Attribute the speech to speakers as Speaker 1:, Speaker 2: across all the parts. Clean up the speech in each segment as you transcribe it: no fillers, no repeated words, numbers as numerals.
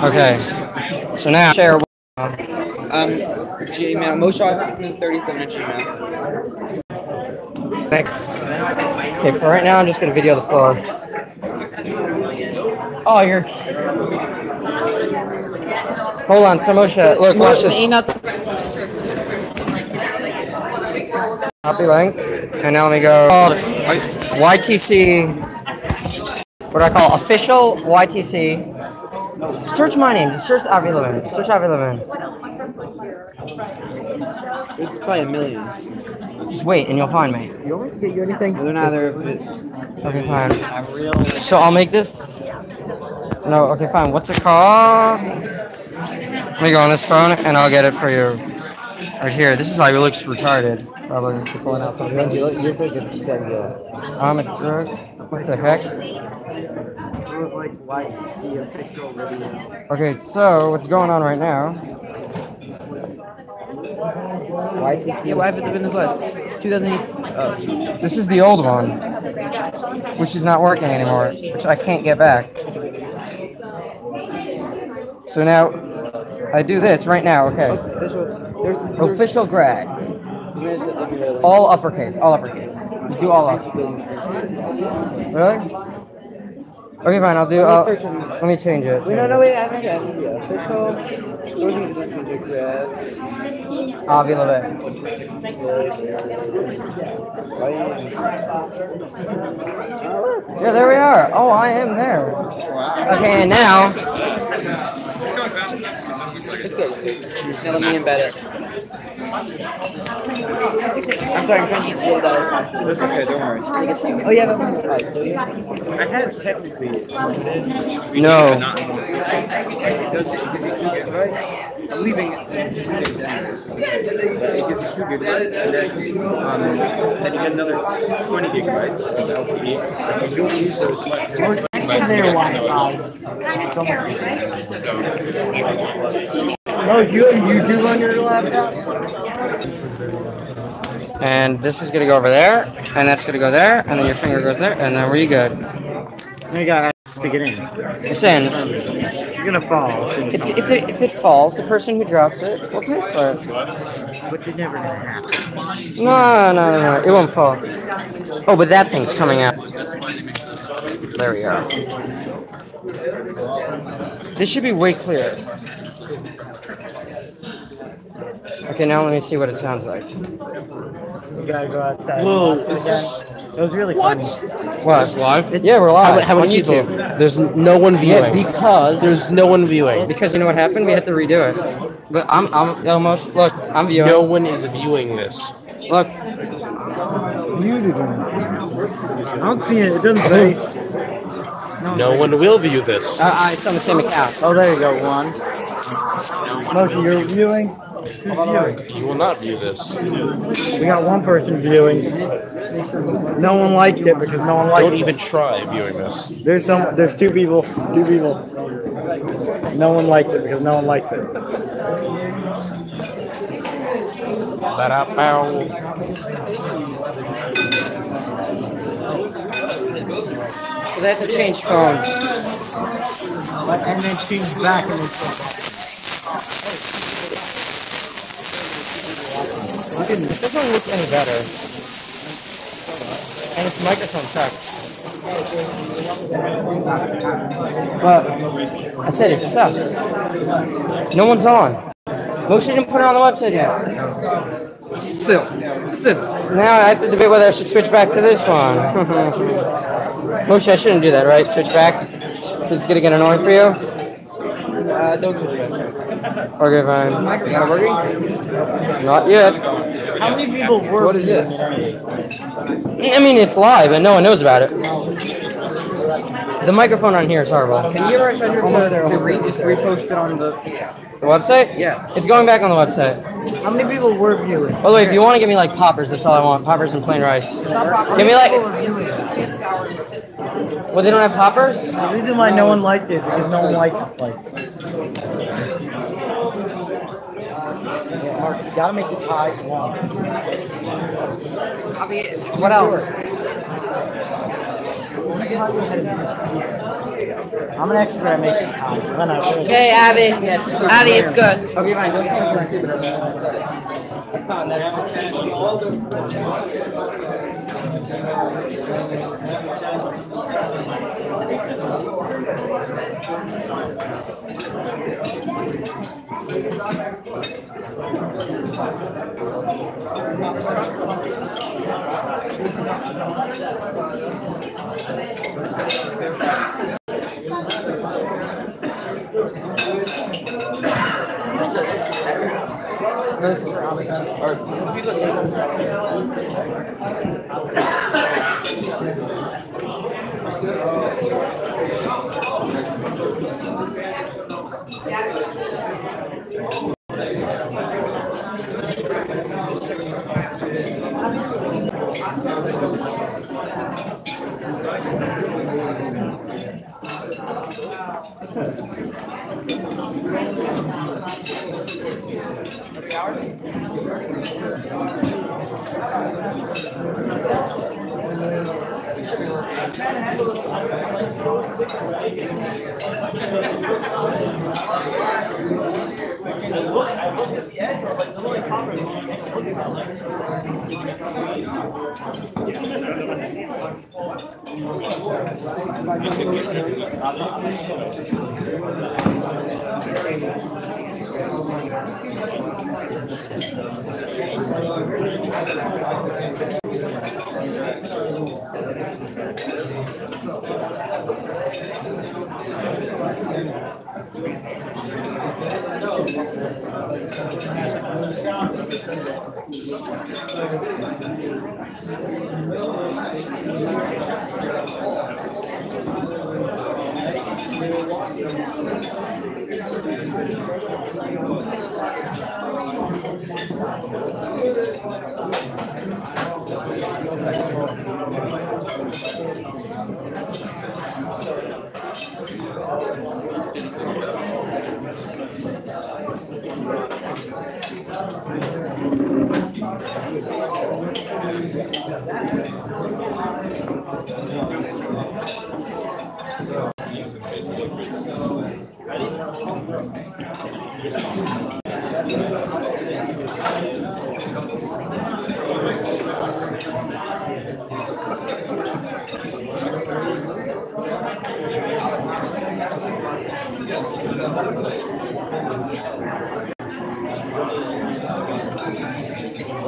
Speaker 1: Okay. So now share.
Speaker 2: Gmail, Moshe37 at Gmail.
Speaker 1: Okay, for right now, I'm just gonna video the floor. Oh, you're. Hold on, so Moshe, look, watch this. Copy link, and now let me go. YTC. What do I call official YTC? Search my name. Just search Avi Levin. Search Avi Levin.
Speaker 2: There's probably a million.
Speaker 1: Just wait, and you'll find me.
Speaker 2: You want me to get you anything? They're neither.
Speaker 1: Okay, fine. So I'll make this. No, okay, fine. What's it called? Let me go on this phone, and I'll get it for you. Right here. This is why he looks retarded. Probably pulling out something.
Speaker 2: You're thinking
Speaker 1: I'm a jerk. What the heck? Okay, so what's going on right now?
Speaker 2: YTC. Why have it been this life? 2008.
Speaker 1: This is the old one, which is not working anymore, which I can't get back. So now I do this right now. Okay. Official Greg. All uppercase. All uppercase. Just do all up. Really? Okay, fine. I'll do. Let me change it.
Speaker 2: Wait, no, wait. I haven't done it. Official.
Speaker 1: Avi Levin. Yeah, there we are. Oh, I am there. Okay, and now.
Speaker 2: It's good. Just let me embed it. I'm sorry, I'm trying to use it. That's okay, don't worry. Oh, yeah, that's right. I had technically
Speaker 1: No.
Speaker 2: I'm leaving it. It gives you 2 gigabytes, and then you get another 20 gigabytes of LTE. You don't use those much.
Speaker 3: There, no, you do run your laptop?
Speaker 1: And this is gonna go over there, and that's gonna go there, and then your finger goes there, and then we're good.
Speaker 3: You gotta stick it in.
Speaker 1: It's in.
Speaker 3: You're gonna fall.
Speaker 1: If it falls, the person who drops it will pay for it.
Speaker 3: But you're never gonna happen.
Speaker 1: No. It won't fall. Oh, but that thing's coming out. There we are. This should be way clearer. Okay, now let me see what it sounds like.
Speaker 3: You gotta go outside.
Speaker 4: Whoa, is this...
Speaker 3: It was really funny.
Speaker 1: What?
Speaker 4: Is this live?
Speaker 1: Yeah, we're live.
Speaker 4: How many
Speaker 1: on YouTube.
Speaker 4: people? There's no one viewing.
Speaker 1: Yeah, because
Speaker 4: There's no one viewing.
Speaker 1: Because you know what happened? We had to redo it. But I'm almost look. I'm viewing.
Speaker 4: No one is viewing this.
Speaker 1: Look.
Speaker 3: Muted him. I don't see it. It doesn't say.
Speaker 4: No one will view this.
Speaker 1: It's on the same account.
Speaker 3: Oh, there you go. One. Moshe, you're viewing.
Speaker 4: You will not view this.
Speaker 3: We got one person viewing. No one liked it because no one liked it.
Speaker 4: Don't even try viewing this.
Speaker 3: There's 2 people. 2 people. No one liked it because no one likes it.
Speaker 4: Ba-da-bow.
Speaker 1: So they have to change phones.
Speaker 3: And then change back and then
Speaker 1: It doesn't look any better. And its microphone sucks. But I said it sucks. No one's on. Moshe didn't put it on the website yet.
Speaker 2: Still.
Speaker 1: Now I have to debate whether I should switch back to this one. Moshe, I shouldn't do that, right? Switch back? This is gonna get annoying for you?
Speaker 2: Don't switch back.
Speaker 1: Okay, fine.
Speaker 2: You got it working?
Speaker 1: Not yet.
Speaker 3: how many people were?
Speaker 2: What is this?
Speaker 1: I mean, it's live and no one knows about it. The microphone on here is horrible.
Speaker 2: Can you ever send her to repost it on the
Speaker 1: website?
Speaker 2: Yeah.
Speaker 1: It's going back on the website.
Speaker 3: How many people were viewing?
Speaker 1: By the way, if you want to give me like poppers, that's all I want. Poppers and plain rice. Give me like... Well, they don't have poppers?
Speaker 3: The reason why no one liked it because no one liked the place. Mark, you gotta make the tie long.
Speaker 1: What else?
Speaker 3: I'm an expert at making content. When I really
Speaker 5: Okay, Abby. Abby, it's good.
Speaker 1: Okay, fine. Don't say anything stupid. This is for Amica. Or people take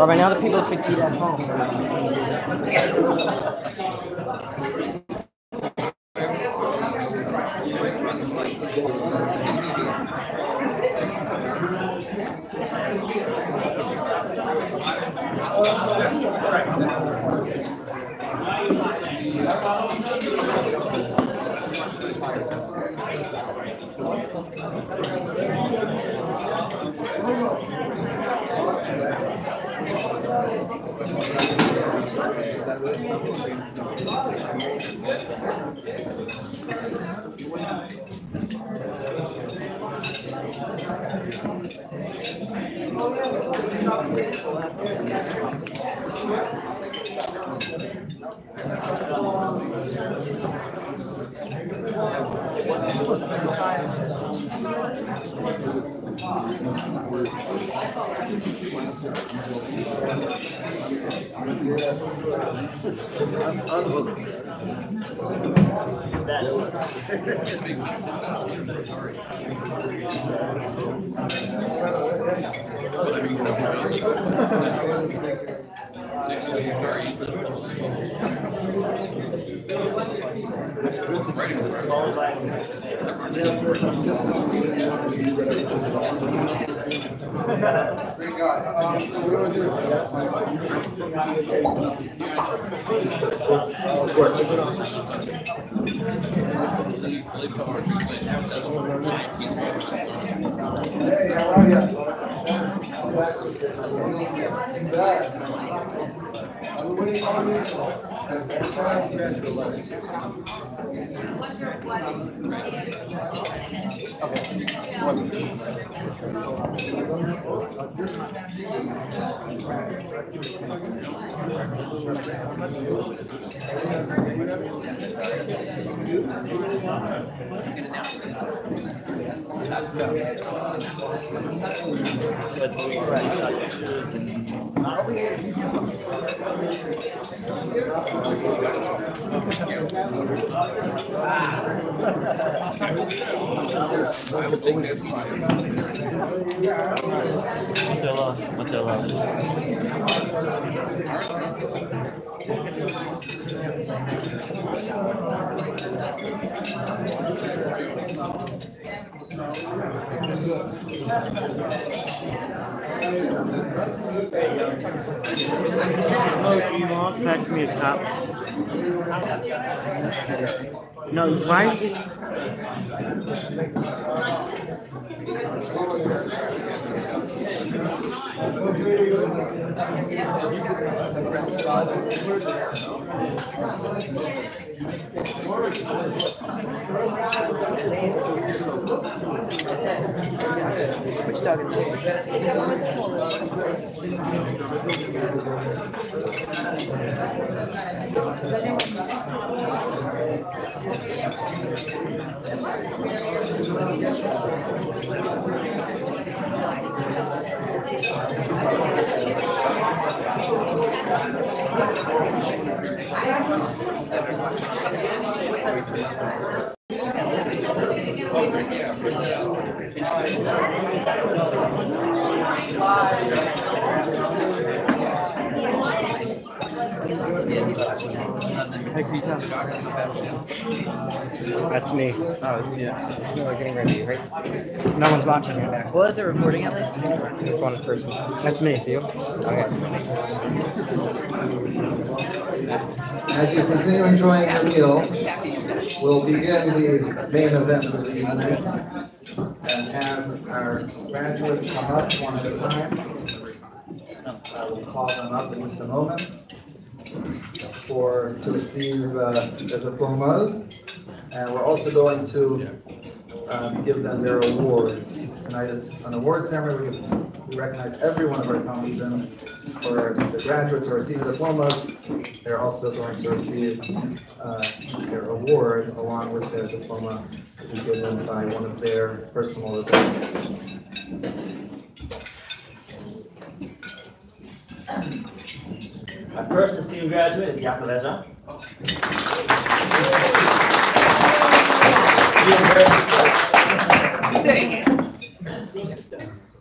Speaker 1: Well, by now the people should eat at home.
Speaker 6: Pack me a cup. No, why is it?
Speaker 5: Which dog is
Speaker 1: That's me.
Speaker 5: Oh, it's you.
Speaker 1: No, we're getting ready, right? No one's watching right now.
Speaker 5: Well, is it recording at least?
Speaker 1: Just one person. That's me, it's you? Okay.
Speaker 7: As you continue enjoying your meal, we'll begin the main event of the evening and have our graduates come up one at a time. I will call them up in just a moment to receive their diplomas, and we're also going to give them their awards. Tonight is an award ceremony. We recognize every one of our Talmidim for the graduates who are receiving diplomas. They're also going to receive their award along with their diploma to be given by one of their personal representatives.
Speaker 8: Our first esteemed graduate is Yaakov Ezra.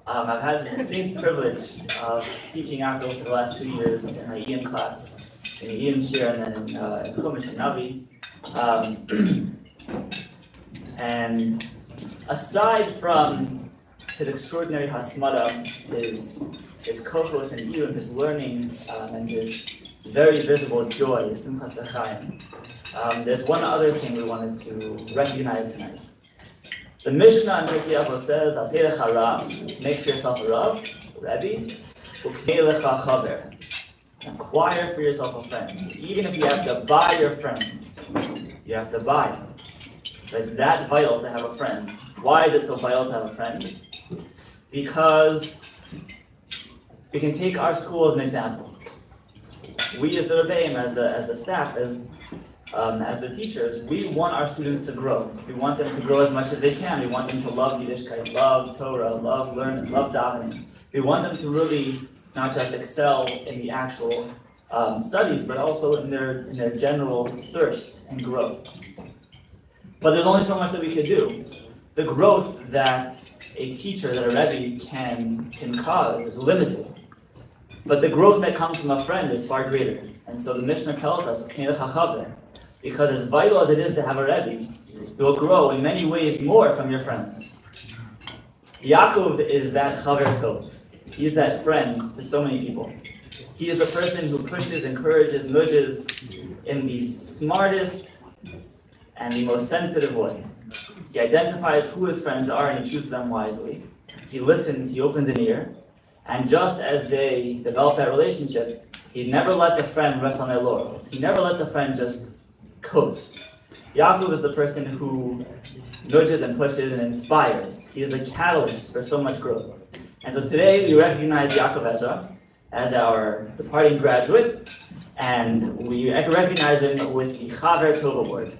Speaker 8: I've had the distinct privilege of teaching Yaakov for the last 2 years in my Ian class, in the Ian chair, and then in Chumash and Navi. And aside from his extraordinary hasmada, his kochos and iyun, his learning, and his very visible joy, simchas l'chaim, there's one other thing we wanted to recognize tonight. The Mishnah in Pirkei Avos says, "Aseh lecha rav," make for yourself a rav, a rebbe, u'knei lecha chaver, acquire for yourself a friend. Even if you have to buy your friend, you have to buy him. It's that vital to have a friend. Why is it so vital to have a friend? Because we can take our school as an example. We as the Rebbeim, as the staff, as the teachers, we want our students to grow. We want them to grow as much as they can. We want them to love Yiddishkeit, love Torah, love learning, love davening. We want them to really not just excel in the actual studies, but also in their general thirst and growth. But there's only so much that we can do. The growth that a teacher, that a Rebbe can cause is limited. But the growth that comes from a friend is far greater. And so the Mishnah tells us, because as vital as it is to have a Rebbe, you'll grow in many ways more from your friends. Yaakov is that chaver tov. He's that friend to so many people. He is the person who pushes, encourages, nudges in the smartest and the most sensitive way. He identifies who his friends are and he chooses them wisely. He listens, he opens an ear, and just as they develop that relationship, He never lets a friend rest on their laurels. He never lets a friend just coast. Yaakov is the person who nudges and pushes and inspires. He is the catalyst for so much growth. And so today we recognize Yaakov Ezra as our departing graduate, and we recognize him with the Chaver Tov Award.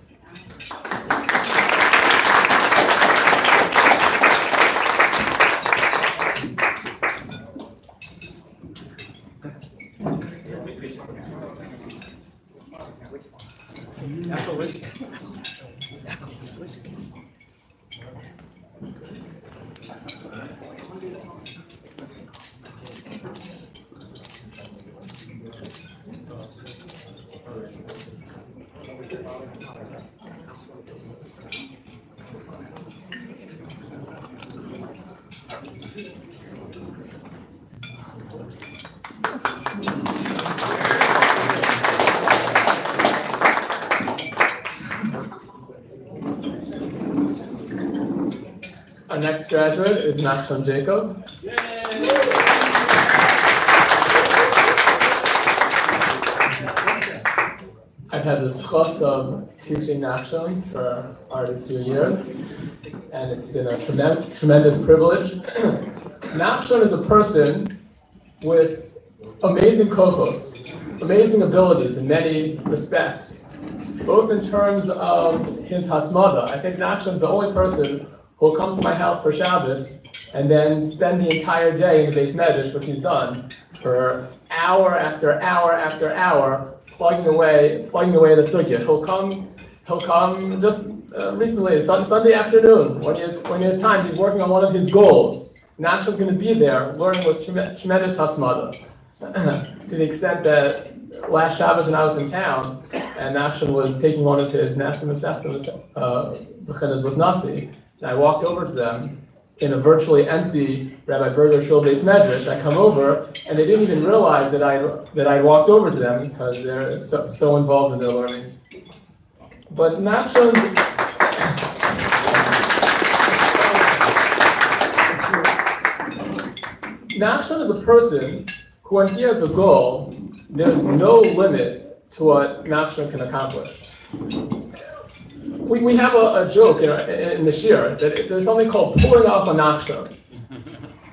Speaker 9: Our next graduate is Nachshon Jacob. I've had the zchus of teaching Nachshon for already a few years, and it's been a tremendous privilege. Nachshon is a person with amazing kochos, amazing abilities in many respects, both in terms of his hasmada. I think Nachshon is the only person who will come to my house for Shabbos and then spend the entire day in the Beis Medrash, which he's done, for hour after hour after hour, plugging away the sugya. He'll come just recently, Sunday afternoon, when he has time, he's working on one of his goals. Nachshon's going to be there, learning with tremendous hasmada. To the extent that last Shabbos when I was in town, and Nachshon was taking one of his Nasi Masechtas Bechinas with Nasi, and I walked over to them in a virtually empty Rabbi Berger Shul Beis Medrash. I come over, and they didn't even realize that I walked over to them because they're so involved in their learning. But Nachshon is a person who, when he has a goal, there's no limit to what Nachshon can accomplish. We have a joke in the shir that there's something called pulling off a Nachshon.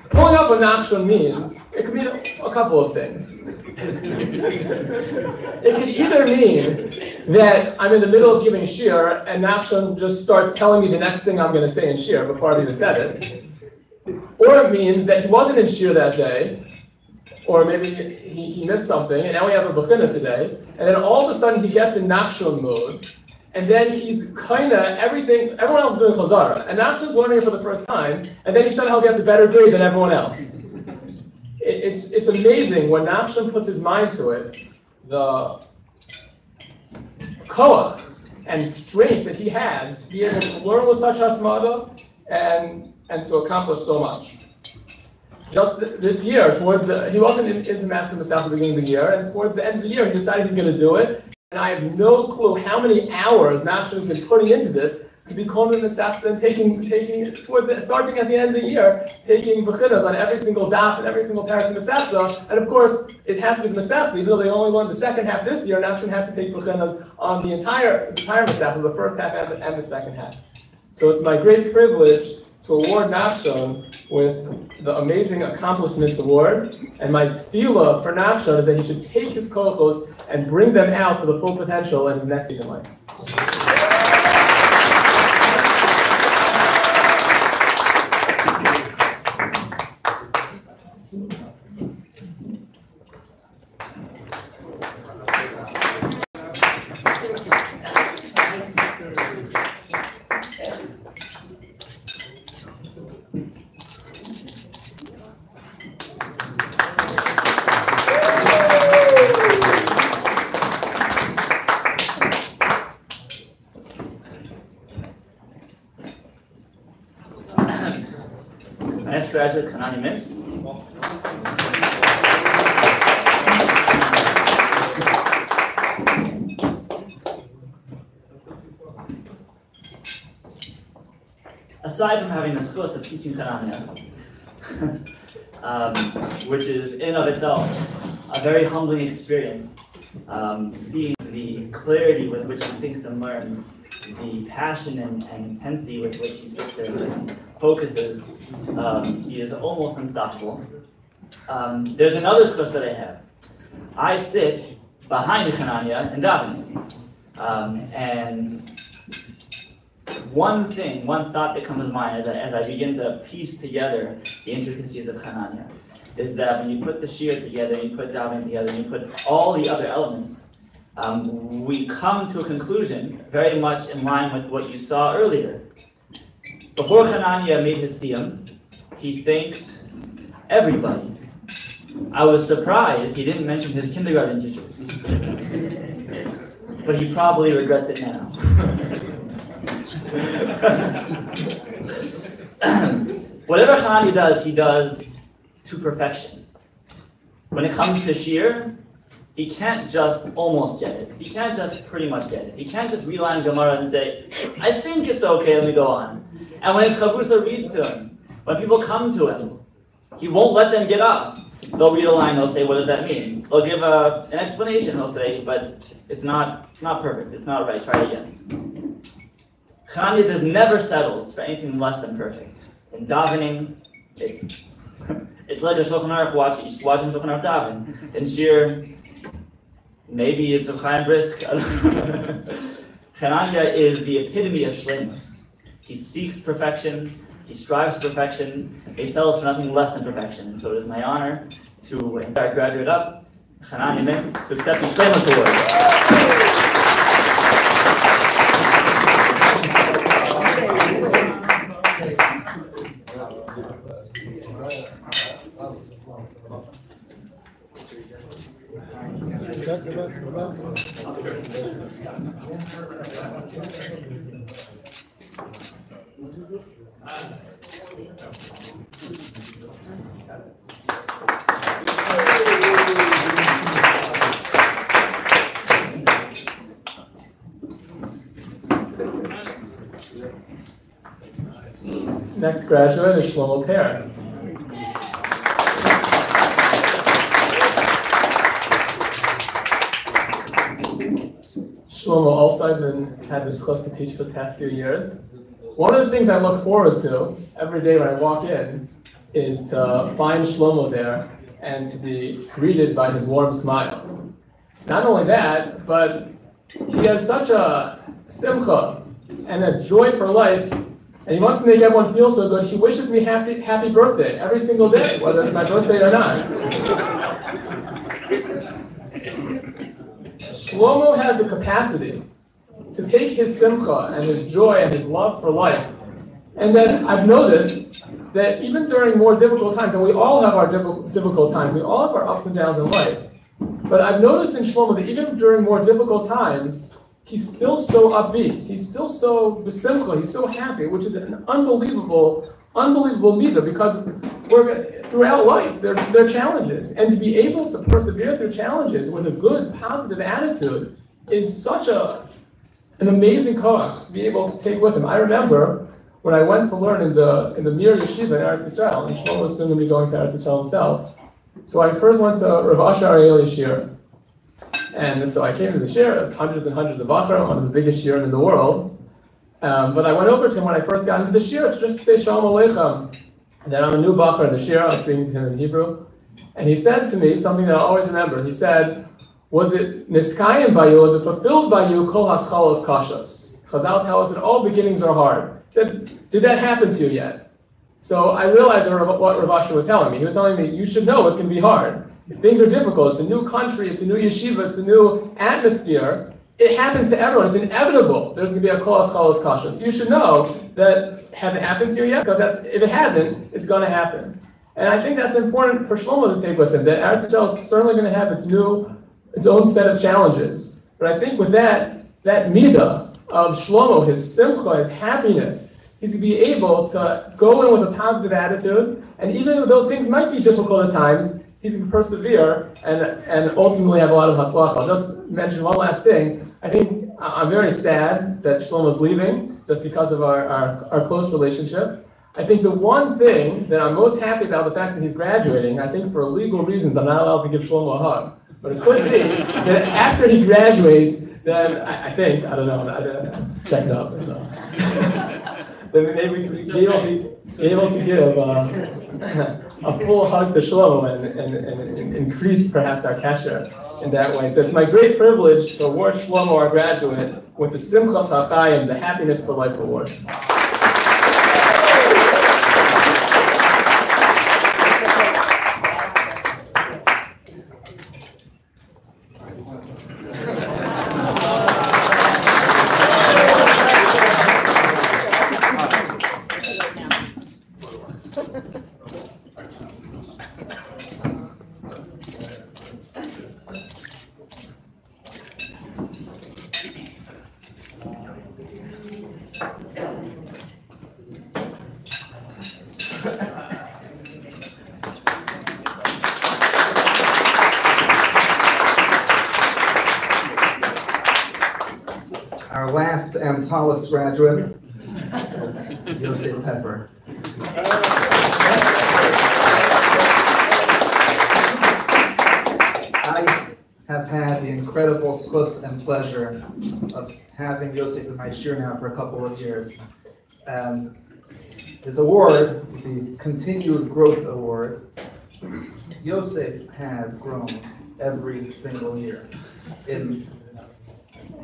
Speaker 9: Pulling off a Nachshon means, it could mean a couple of things. It could either mean that I'm in the middle of giving shir and Nachshon just starts telling me the next thing I'm going to say in shir before I've even said it. Or it means that he wasn't in shir that day, or maybe he missed something, and now we have a bechina today, and then all of a sudden he gets in Nachshon mode, and then he's everyone else is doing chazara, and Nachshon's learning it for the first time, and then he somehow gets a better grade than everyone else. It's amazing when Nachshon puts his mind to it, the koach and strength that he has to be able to learn with such hasmada and to accomplish so much. Just this year, he wasn't into Master Masech at the beginning of the year, and towards the end of the year, he decided he's going to do it. And I have no clue how many hours Nachshon has been putting into this to be called in Masech and starting at the end of the year, taking bechinas on every single daf and every single parak of Masech. And of course, it has to be Masech, even though they only learned the second half this year. Nachshon has to take bechinas on the entire Masech, the first half and the second half. So it's my great privilege to award Nachshon with the Amazing Accomplishments Award, and my tefillah for Nachshon is that he should take his kochos and bring them out to the full potential in his next stage in life.
Speaker 8: Next graduate, Hanani Mintz. Aside from having the zchus of teaching Hanania, which is in and of itself a very humbling experience, seeing the clarity with which he thinks and learns, the passion and intensity with which he sits there and just focuses. He is almost unstoppable. There's another zchus that I have. I sit behind Hanania and davening. And one thought that comes to mind as I begin to piece together the intricacies of Hanania is that when you put the shir together, you put davening together, and you put all the other elements, we come to a conclusion very much in line with what you saw earlier. Before Hanania made his siyum, he thanked everybody. I was surprised he didn't mention his kindergarten teachers. But he probably regrets it now. Whatever Hanania does, he does to perfection. When it comes to shir, he can't just almost get it. He can't just pretty much get it. He can't just rely on Gemara and say, I think it's okay, let me go on. And when his chavrusa reads to him, when people come to him, he won't let them get off. They'll read a line, they'll say, what does that mean? They'll give an explanation, they'll say, but it's not perfect, it's not right, try it again. Hanania never settles for anything less than perfect. In davening, it's like a Shulchan Aruch watching Shulchan Aruch daven. In shir, maybe it's a Chaim Brisk. Hanania is the epitome of shleimus. He seeks perfection, he strives for perfection, he settles for nothing less than perfection. So it is my honor to, in fact, graduate up Hanania Mintz to accept the Shleimus Award.
Speaker 9: Next graduate is Shlomo Per. Shlomo also I've had the zchus to teach for the past few years. One of the things I look forward to every day when I walk in is to find Shlomo there and to be greeted by his warm smile. Not only that, but he has such a simcha and a joy for life, and he wants to make everyone feel so good. He wishes me happy birthday every single day, whether it's my birthday or not. Shlomo has the capacity to take his simcha and his joy and his love for life. And then I've noticed that even during more difficult times, and we all have our difficult times, we all have our ups and downs in life, but I've noticed in Shlomo that even during more difficult times, he's still so upbeat, he's still so besimcha, he's so happy, which is an unbelievable midah, because throughout life, there are challenges. And to be able to persevere through challenges with a good, positive attitude is such an amazing koach to be able to take with him. I remember when I went to learn in the Mir Yeshiva in Eretz Yisrael, and Shlomo was soon going to be going to Eretz Yisrael himself. So I first went to Rav Asher Arieli Shir. And so I came to the shir. It was hundreds and hundreds of bachar, one of the biggest shirim in the world. But I went over to him when I first got into the shir just to say Shalom Aleichem. And then I'm a new bachar in the shir. I was speaking to him in Hebrew. And he said to me something that I'll always remember. He said, was it niskayim by you, was it fulfilled by you, kol haschalos kashos? Chazal tell us that all beginnings are hard. He said, did that happen to you yet? So I realized what Rav Asher was telling me. He was telling me, you should know it's going to be hard. If things are difficult, it's a new country, it's a new yeshiva, it's a new atmosphere, it happens to everyone, it's inevitable. There's going to be a kol haschalos kasha. So you should know that, has it happened to you yet? Because if it hasn't, it's going to happen. And I think that's important for Shlomo to take with him, that Eretz Yisrael is certainly going to have its own set of challenges. But I think with that midah of Shlomo, his simcha, his happiness, he's going to be able to go in with a positive attitude, and even though things might be difficult at times, he's going to persevere and ultimately have a lot of hatzlacha. I'll just mention one last thing. I think I'm very sad that Shlomo's leaving just because of our close relationship. I think the one thing that I'm most happy about the fact that he's graduating, I think for legal reasons I'm not allowed to give Shlomo a hug, but it could be that after he graduates, then I think, I don't know, I check it out, then maybe we could be able to give a full hug to Shlomo and increase perhaps our kesher in that way. So it's my great privilege to award Shlomo, our graduate, with the Simchas HaChaim, the Happiness for Life Award.
Speaker 7: Our last Talis graduate is Yosef Pepper. I have had the incredible schus and pleasure of having Yosef in my shir now for a couple of years. And his award, the Continued Growth Award, Yosef has grown every single year in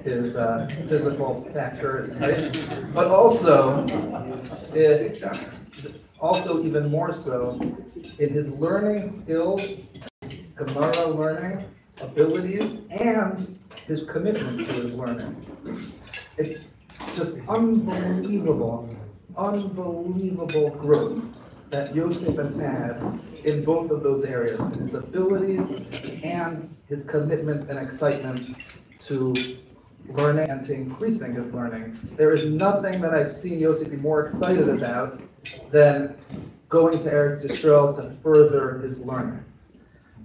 Speaker 7: his physical stature, right? But also even more so, in his learning skills, Gemara learning abilities, and his commitment to his learning. It's just unbelievable growth that Yosef has had in both of those areas, in his abilities and his commitment and excitement to learning and to increasing his learning. There is nothing that I've seen Yosef be more excited about than going to Eretz Yisrael to further his learning.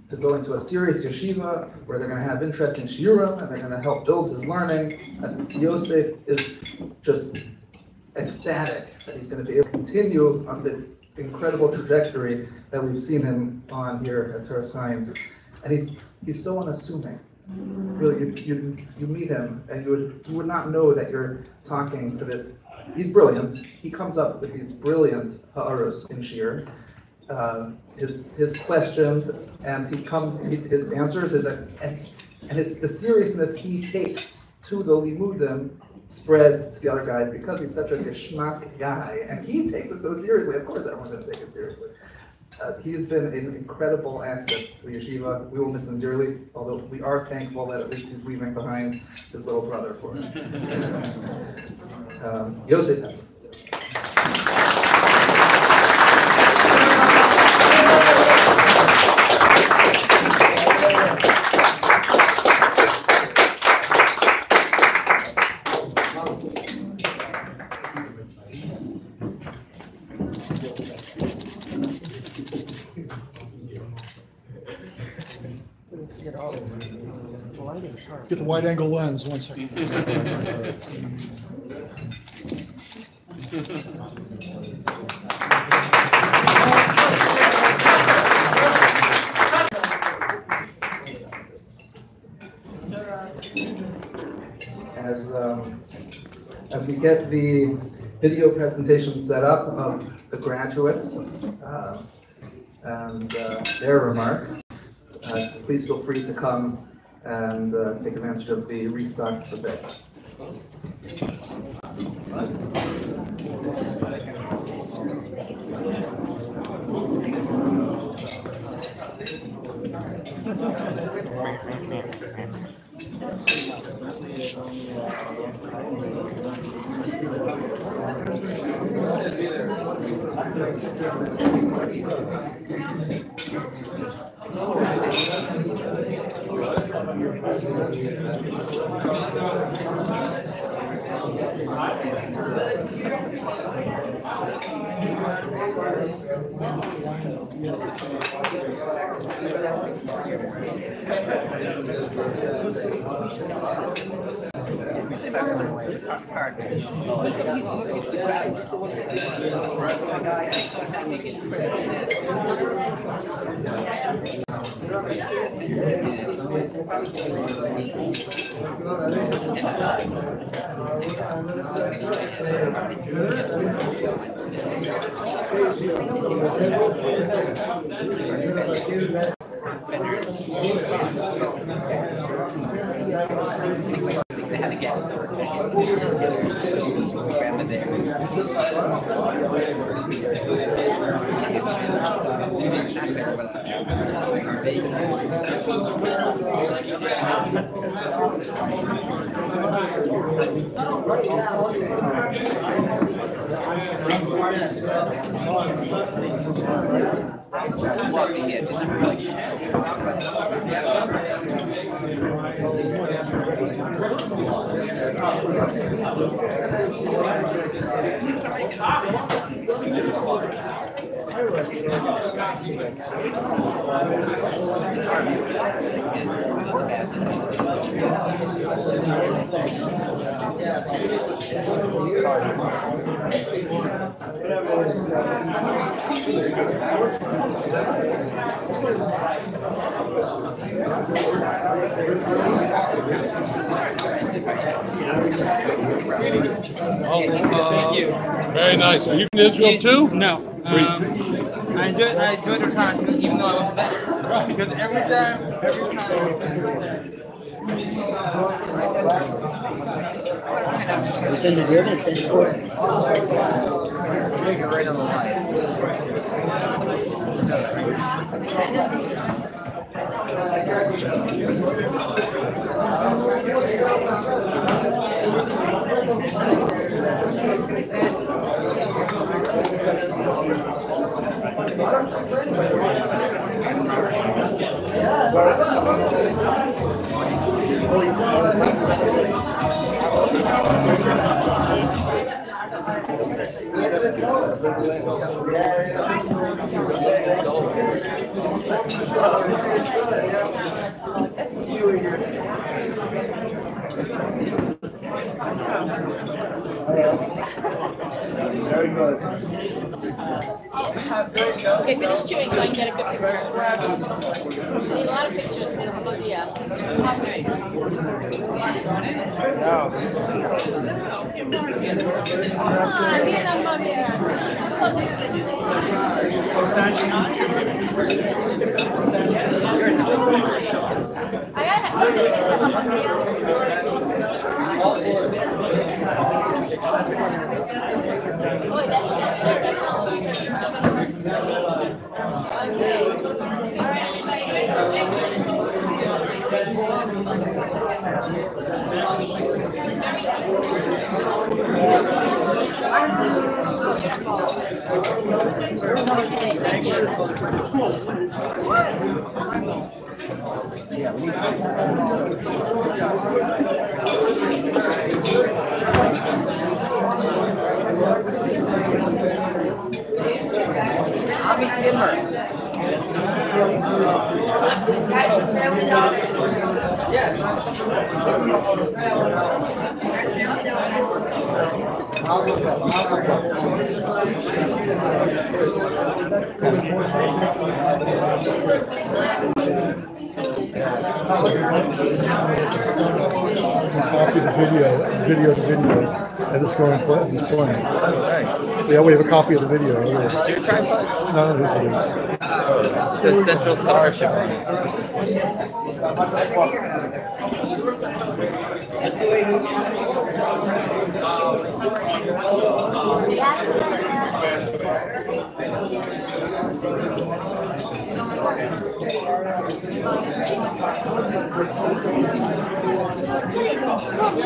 Speaker 7: To go into a serious yeshiva where they're going to have interesting shiurim and they're going to help build his learning. And Yosef is just ecstatic that he's going to be able to continue on the incredible trajectory that we've seen him on here at Toras Chaim. And he's so unassuming. Really, you meet him and you would not know that you're talking to this. He's brilliant. He comes up with these brilliant ha'arus in shir. His questions and his answers the seriousness he takes to the limudim spreads to the other guys because he's such a geschmack guy and he takes it so seriously. Of course, everyone's going to take it seriously. He's been an incredible asset to the yeshiva. We will miss him dearly, although we are thankful that at least he's leaving behind his little brother for us. Yosef.
Speaker 10: Get the wide angle lens, 1 second.
Speaker 7: As we get the video presentation set up of the graduates and their remarks, please feel free to come and take advantage of the restocked debate.
Speaker 4: Very nice. Are you in Israel too?
Speaker 11: No. I enjoyed the time even though I wasn't there. Because every time.
Speaker 5: We send you the other thing for it.
Speaker 1: Right on the line.
Speaker 7: Very good.
Speaker 12: Okay, finish chewing so I can get a good picture. We need a lot of pictures for the good, yeah. I gotta something to say oh, that's sure. Thank
Speaker 1: Avi Kimmer.
Speaker 10: Copy the video as it's going, as it's playing.
Speaker 1: Nice.
Speaker 10: So yeah, we have a copy of the video.
Speaker 1: Your tripod?
Speaker 10: No, this it is.
Speaker 1: It says Central Scholarship.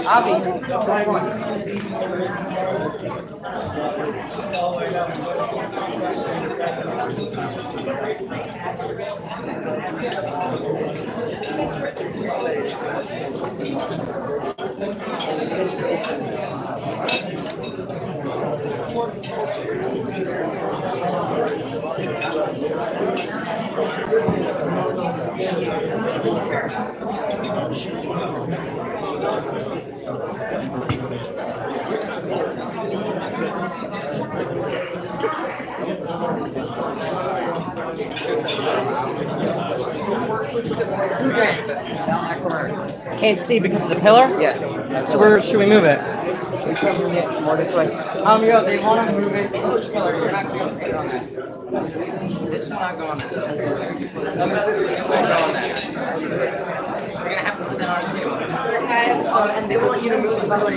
Speaker 1: Avi, try one. Can't see because of the pillar? Yeah. So where should we move it? Should we move it more this way? Yo, they want to move it. Which pillar? You're not going to put it on that. This will not go on that. It won't go on that. We're going to have to put that on too. And they want you to move it by the way.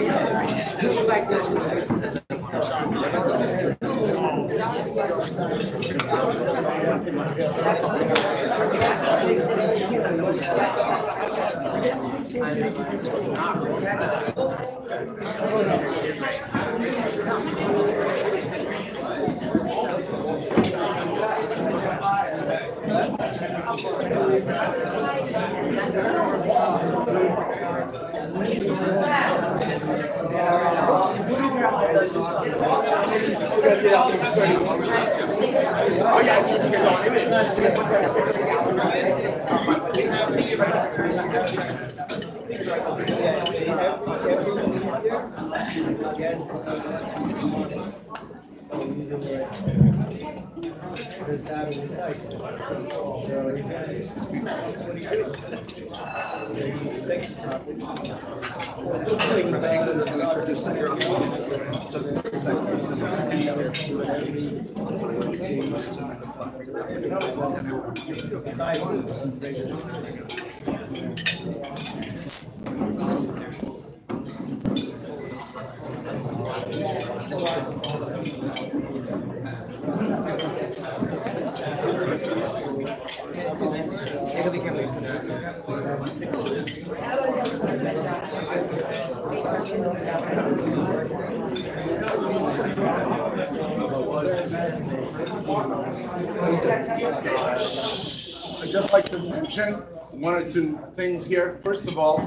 Speaker 13: I'd just like to mention one or two things here. First of all,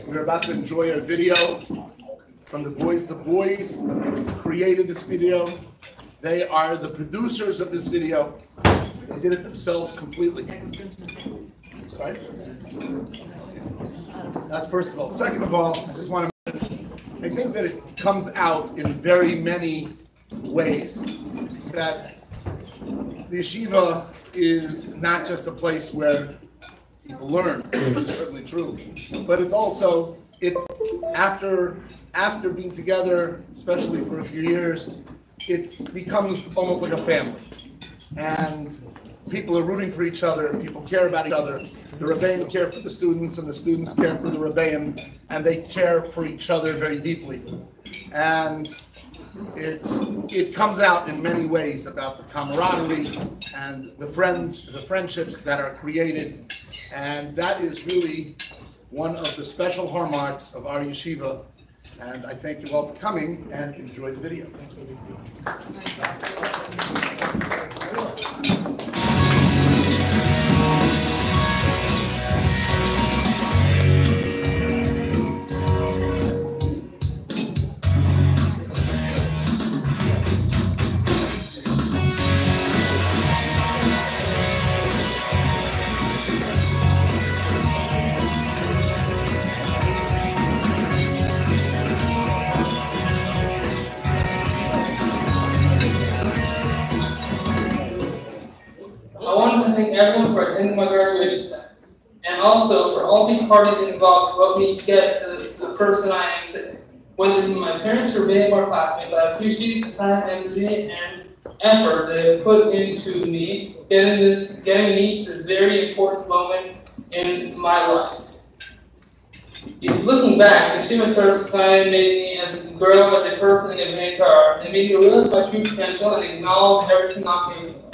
Speaker 13: we're about to enjoy a video from the boys. The boys created this video. They are the producers of this video. They did it themselves completely. Sorry? That's first of all. Second of all, I just want to mention, I think that it comes out in very many ways that the yeshiva is not just a place where people learn, which is certainly true, but it's also, after being together, especially for a few years, it becomes almost like a family. And people are rooting for each other, people care about each other. The Rebbeim care for the students, and the students care for the Rebbeim, and they care for each other very deeply. And it comes out in many ways about the camaraderie and the friendships that are created, and that is really one of the special hallmarks of our yeshiva. And I thank you all for coming and enjoy the video.
Speaker 11: Everyone for attending my graduation time, and also for all the parties involved to help me get to the person I am today. Whether it be my parents or being my classmates, I appreciate the time, energy, and effort they have put into me getting me to this very important moment in my life. Looking back, Yeshiva started made me as a girl, as a person, and a mentor. It made me realize my true potential and acknowledge everything I'm capable of.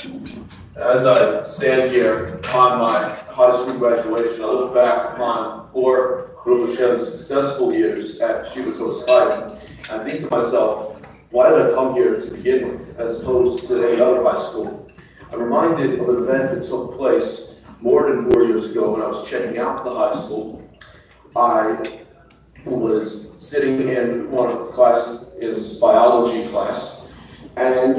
Speaker 14: As I stand here on my high school graduation, I look back upon 4 Baruch Hashem successful years at Yeshiva Torah Chaim, and I think to myself, why did I come here to begin with, as opposed to any other high school? I'm reminded of an event that took place more than 4 years ago when I was checking out the high school. I was sitting in one of the classes, it was biology class, and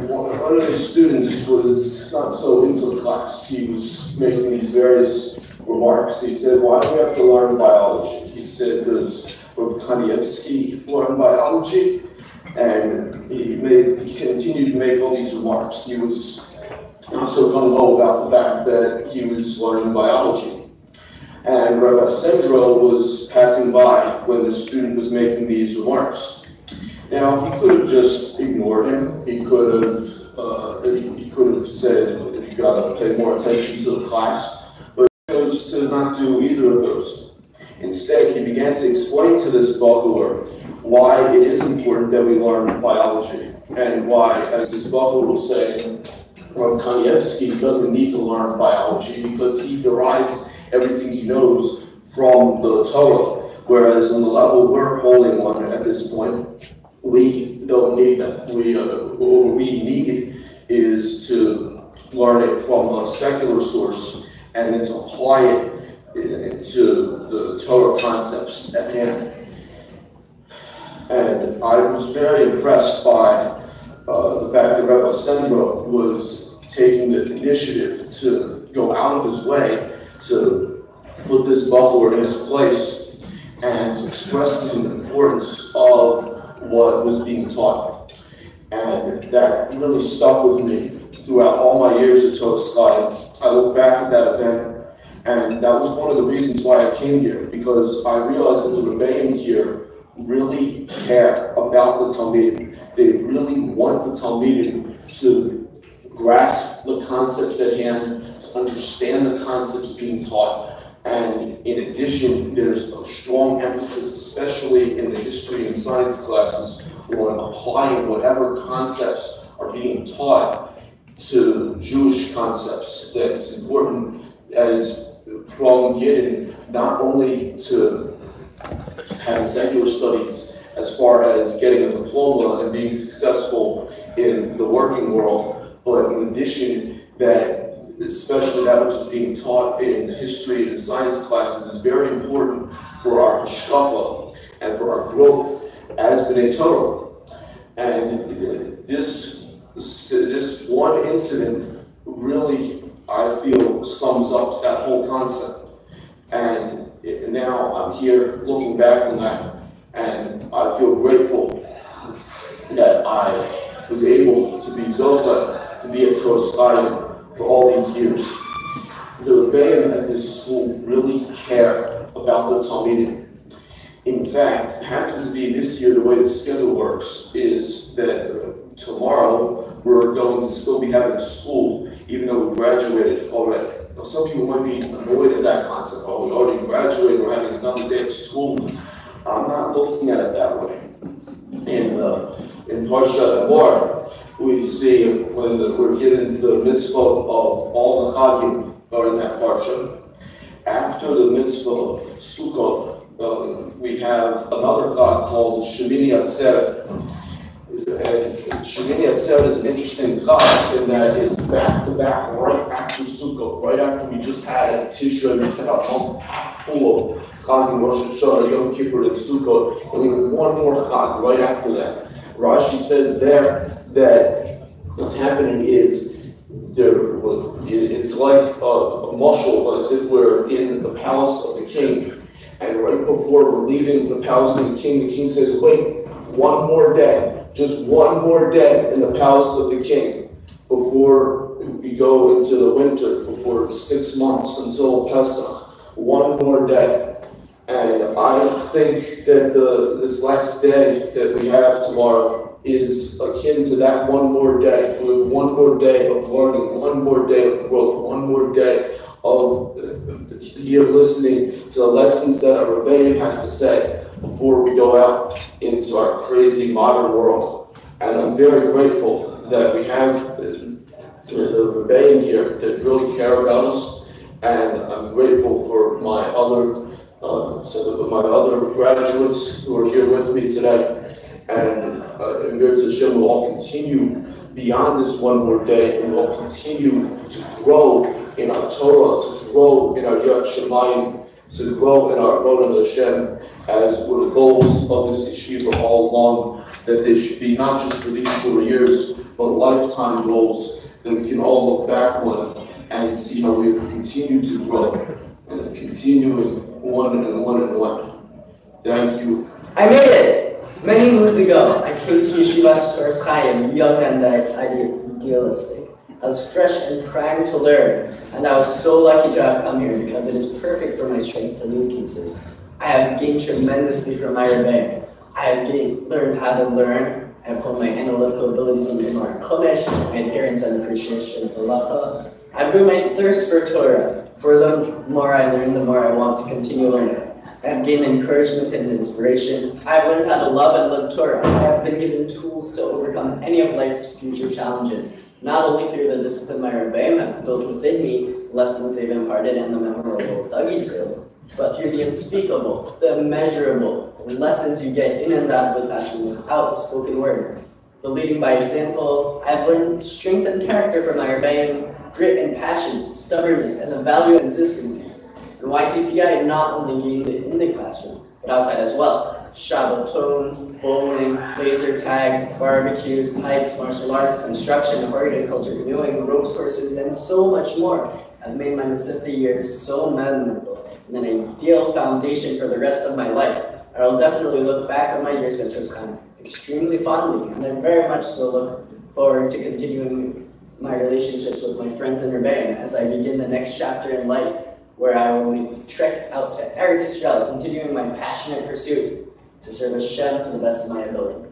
Speaker 14: one of the students was not so into the class. He was making these various remarks. He said, why do we have to learn biology? He said, does Rav Kanievsky learn biology? And he continued to make all these remarks. He was not so gung-ho about the fact that he was learning biology. And Rabbi Sendro was passing by when the student was making these remarks. Now, he could have just ignored him. He could have said, you gotta pay more attention to the class, but he chose to not do either of those. Instead, he began to explain to this Bachur why it is important that we learn biology, and why, as this Bachur will say, Rav Kanievsky doesn't need to learn biology because he derives everything he knows from the Torah, whereas on the level we're holding on at this point, we don't need that. What we need is to learn it from a secular source and then to apply it to the Torah concepts at hand. And I was very impressed by the fact that Rabbi Sendro was taking the initiative to go out of his way to put this Bachur in his place and to express the importance of what was being taught. And that really stuck with me throughout all my years at Torah Sky. I look back at that event, and that was one of the reasons why I came here, because I realized that the Rebbeim here really care about the Talmidim. They really want the Talmidim to grasp the concepts at hand, to understand the concepts being taught. And in addition, there's a strong emphasis, especially in the history and science classes, on applying whatever concepts are being taught to Jewish concepts. That it's important as from Yidden not only to have secular studies as far as getting a diploma and being successful in the working world, but in addition, that especially that which is being taught in history and science classes is very important for our hashkafa and for our growth as B'nai Torah. And this one incident really, I feel, sums up that whole concept. And now I'm here looking back on that, and I feel grateful that I was able to be Zocha, to be at Torah Sky for all these years. The Rebbeim at this school really care about the Talmidim. In fact, it happens to be this year, the way the schedule works is that tomorrow we're going to still be having school, even though we graduated already. Now, some people might be annoyed at that concept. Oh, we already graduated, we're having another day of school. I'm not looking at it that way. In Parsha Emor, we see when we're given the mitzvah of all the Chagim are in that Parsha. After the mitzvah of Sukkot, we have another Chag called Shemini Atzeret. And Shemini Atzeret is an interesting Chag in that it's back to back right after Sukkot, right after we just had Tisha, we just had a month full of Chagim, Rosh Hashanah, Yom Kippur, and Sukkot, and we have one more Chag right after that. Rashi says there that what's happening is it's like a mashal, as if we're in the palace of the king. And right before we're leaving the palace of the king says, wait, one more day, just one more day in the palace of the king before we go into the winter, before 6 months until Pesach, one more day. And I think that this last day that we have tomorrow is akin to that one more day. With one more day of learning, one more day of growth, one more day of here listening to the lessons that our Rebbeim have to say before we go out into our crazy modern world. And I'm very grateful that we have the Rebbeim here that really care about us. And I'm grateful for my other graduates who are here with me today. And Mirza Hashem will all continue beyond this one more day, and we'll continue to grow in our Torah, to grow in our Yad Shemayim, to grow in our Avodah Hashem, as were the goals of this yeshiva all along, that they should be not just for these 4 years, but lifetime goals that we can all look back on and see how we've continued to grow and continuing one and one and one. Thank you.
Speaker 5: I made it! Many moons ago, I came to Yeshiva's Torah Chaim, young and idealistic. I was fresh and primed to learn, and I was so lucky to have come here because it is perfect for my strengths and weaknesses. I have gained tremendously from my rebbe. I have learned how to learn. I have honed my analytical abilities in Gemara Chumash, my adherence and appreciation of halacha. I grew my thirst for Torah. For the more I learn, the more I want to continue learning. I have gained encouragement and inspiration. I have learned how to love and live Torah. I have been given tools to overcome any of life's future challenges, not only through the discipline my rebbeim have built within me, the lessons they've imparted, and the memorable Dagi skills, but through the unspeakable, the immeasurable, the lessons you get in and out of the classroom without the spoken word. The leading by example, I have learned strength and character from my rebbeim, grit and passion, stubbornness, and the value of consistency. In YTCI, I not only gained it in the classroom, but outside as well. Shabbat tones, bowling, laser tag, barbecues, hikes, martial arts, construction, horticulture, canoeing, ropes courses, and so much more have made my Masifta years so memorable and an ideal foundation for the rest of my life. I will definitely look back on my years at Torah Chaim extremely fondly, and I very much so look forward to continuing my relationships with my friends in Rebbeim as I begin the next chapter in life, where I will make the trek out to Eretz Yisrael, continuing my passionate pursuit to serve Hashem to the best of my ability.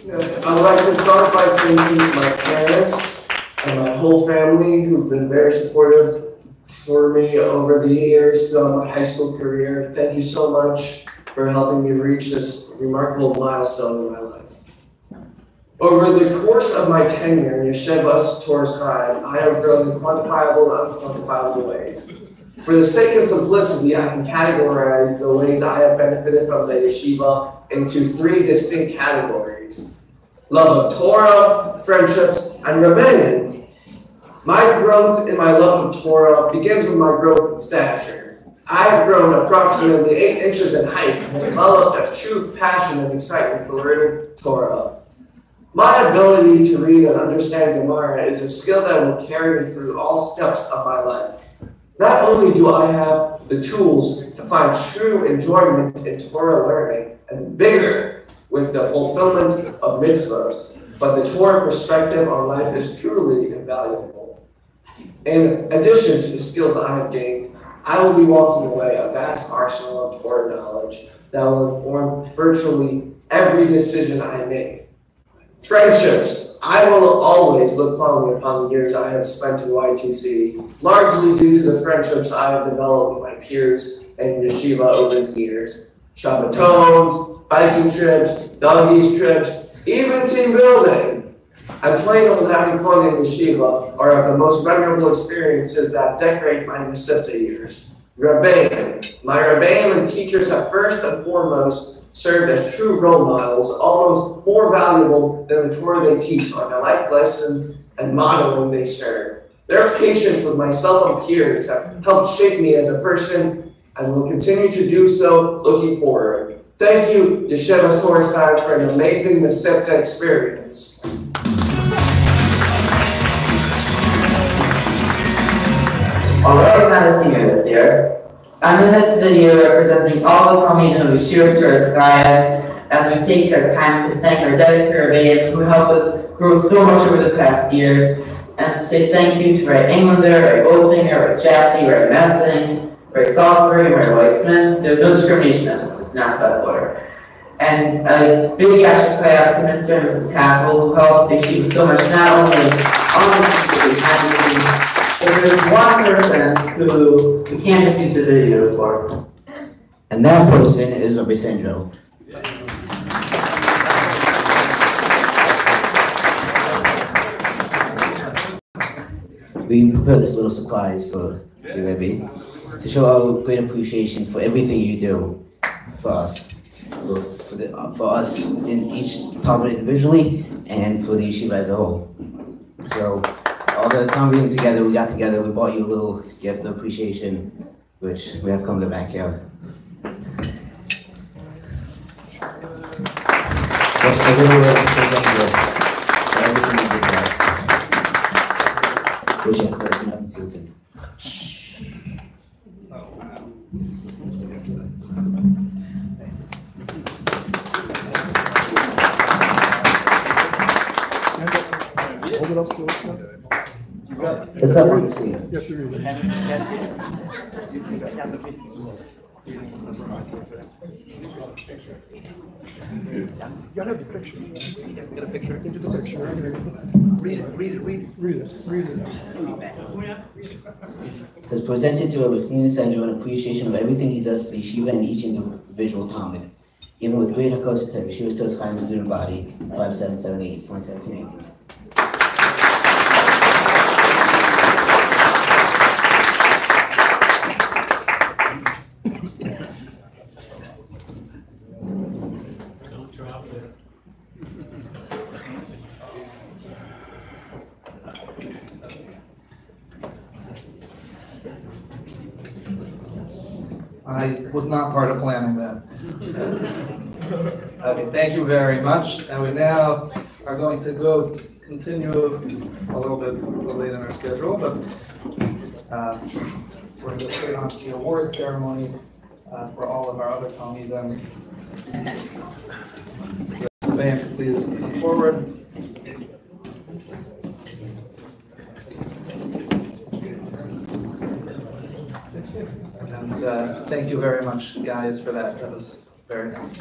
Speaker 15: I would like to start by thanking my parents and my whole family who've been very supportive for me over the years throughout my high school career. Thank you so much for helping me reach this remarkable milestone in my life. Over the course of my tenure in Yeshiva's Torah Chaim, I have grown in quantifiable and unquantifiable ways. For the sake of simplicity, I can categorize the ways I have benefited from the yeshiva into 3 distinct categories: love of Torah, friendships, and rebellion. My growth in my love of Torah begins with my growth in stature. I have grown approximately 8 inches in height and developed a true passion and excitement for learning Torah. My ability to read and understand Gemara is a skill that will carry me through all steps of my life. Not only do I have the tools to find true enjoyment in Torah learning and vigor with the fulfillment of mitzvahs, but the Torah perspective on life is truly invaluable. In addition to the skills I have gained, I will be walking away a vast arsenal of Torah knowledge that will inform virtually every decision I make. Friendships. I will always look fondly upon the years I have spent in YTC, largely due to the friendships I have developed with my peers and yeshiva over the years. Shabbatones, biking trips, doggies trips, even team building. And plain old having fun in yeshiva are of the most memorable experiences that decorate my Masifta years. Rebbeim. My Rebbeim and teachers have first and foremost served as true role models, almost more valuable than the Torah they teach on the life lessons and modeling they serve. Their patience with myself and peers have helped shape me as a person and will continue to do so looking forward. Thank you, Yeshiva's Torah Chaim, for an amazing Masifta experience.
Speaker 16: Although I'm not a senior this year, I'm in this video representing all the Talmidim of Yeshiva's Torah Chaim as we take our time to thank our dedicated Rebbeim who helped us grow so much over the past years, and to say thank you to Ray Englander, Ray Oldfinger, Ray Jaffe, Ray Messing, Ray Salisbury, Ray Weissman. There's no discrimination in this, it's not that order. And a big yasher koyach to Mr. and Mrs. Taffel who helped the yeshiva so much, not only on the but there's one person who we can't just use the video for.
Speaker 5: And that person is Rabbi Sandro. We prepared this little surprise for you, Rabbi, to show our great appreciation for everything you do for us, for us in each Talmud individually, and for the yeshiva as a whole. So, all the time together, we got together, we bought you a little gift of appreciation, which we have come to the backyard. Just a little bit of thank you for everything you did for us. Which you have to open up and see what's in.
Speaker 16: It's up on the screen.
Speaker 10: You have to read it. You gotta have the picture.
Speaker 2: Get a picture.
Speaker 10: Get the picture.
Speaker 2: Read it.
Speaker 16: It says, presented to Rabbi Chanina Sandro in appreciation of everything he does for the yeshiva and each individual Talmud, given with great hakosha to Yeshiva Tos Chaim student body, 5778, 2017-18.
Speaker 7: I was not part of planning that. Okay, thank you very much. And we now are going to continue a little bit late in our schedule, but we're going to go straight on to the award ceremony for all of our other Talmidim. The band could please come forward. And thank you very much, guys, for that. That was very nice.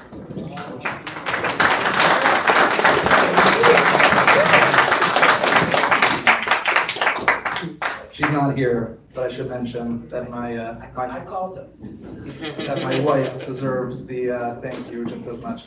Speaker 7: She's not here, but I should mention that my wife deserves the thank you just as much.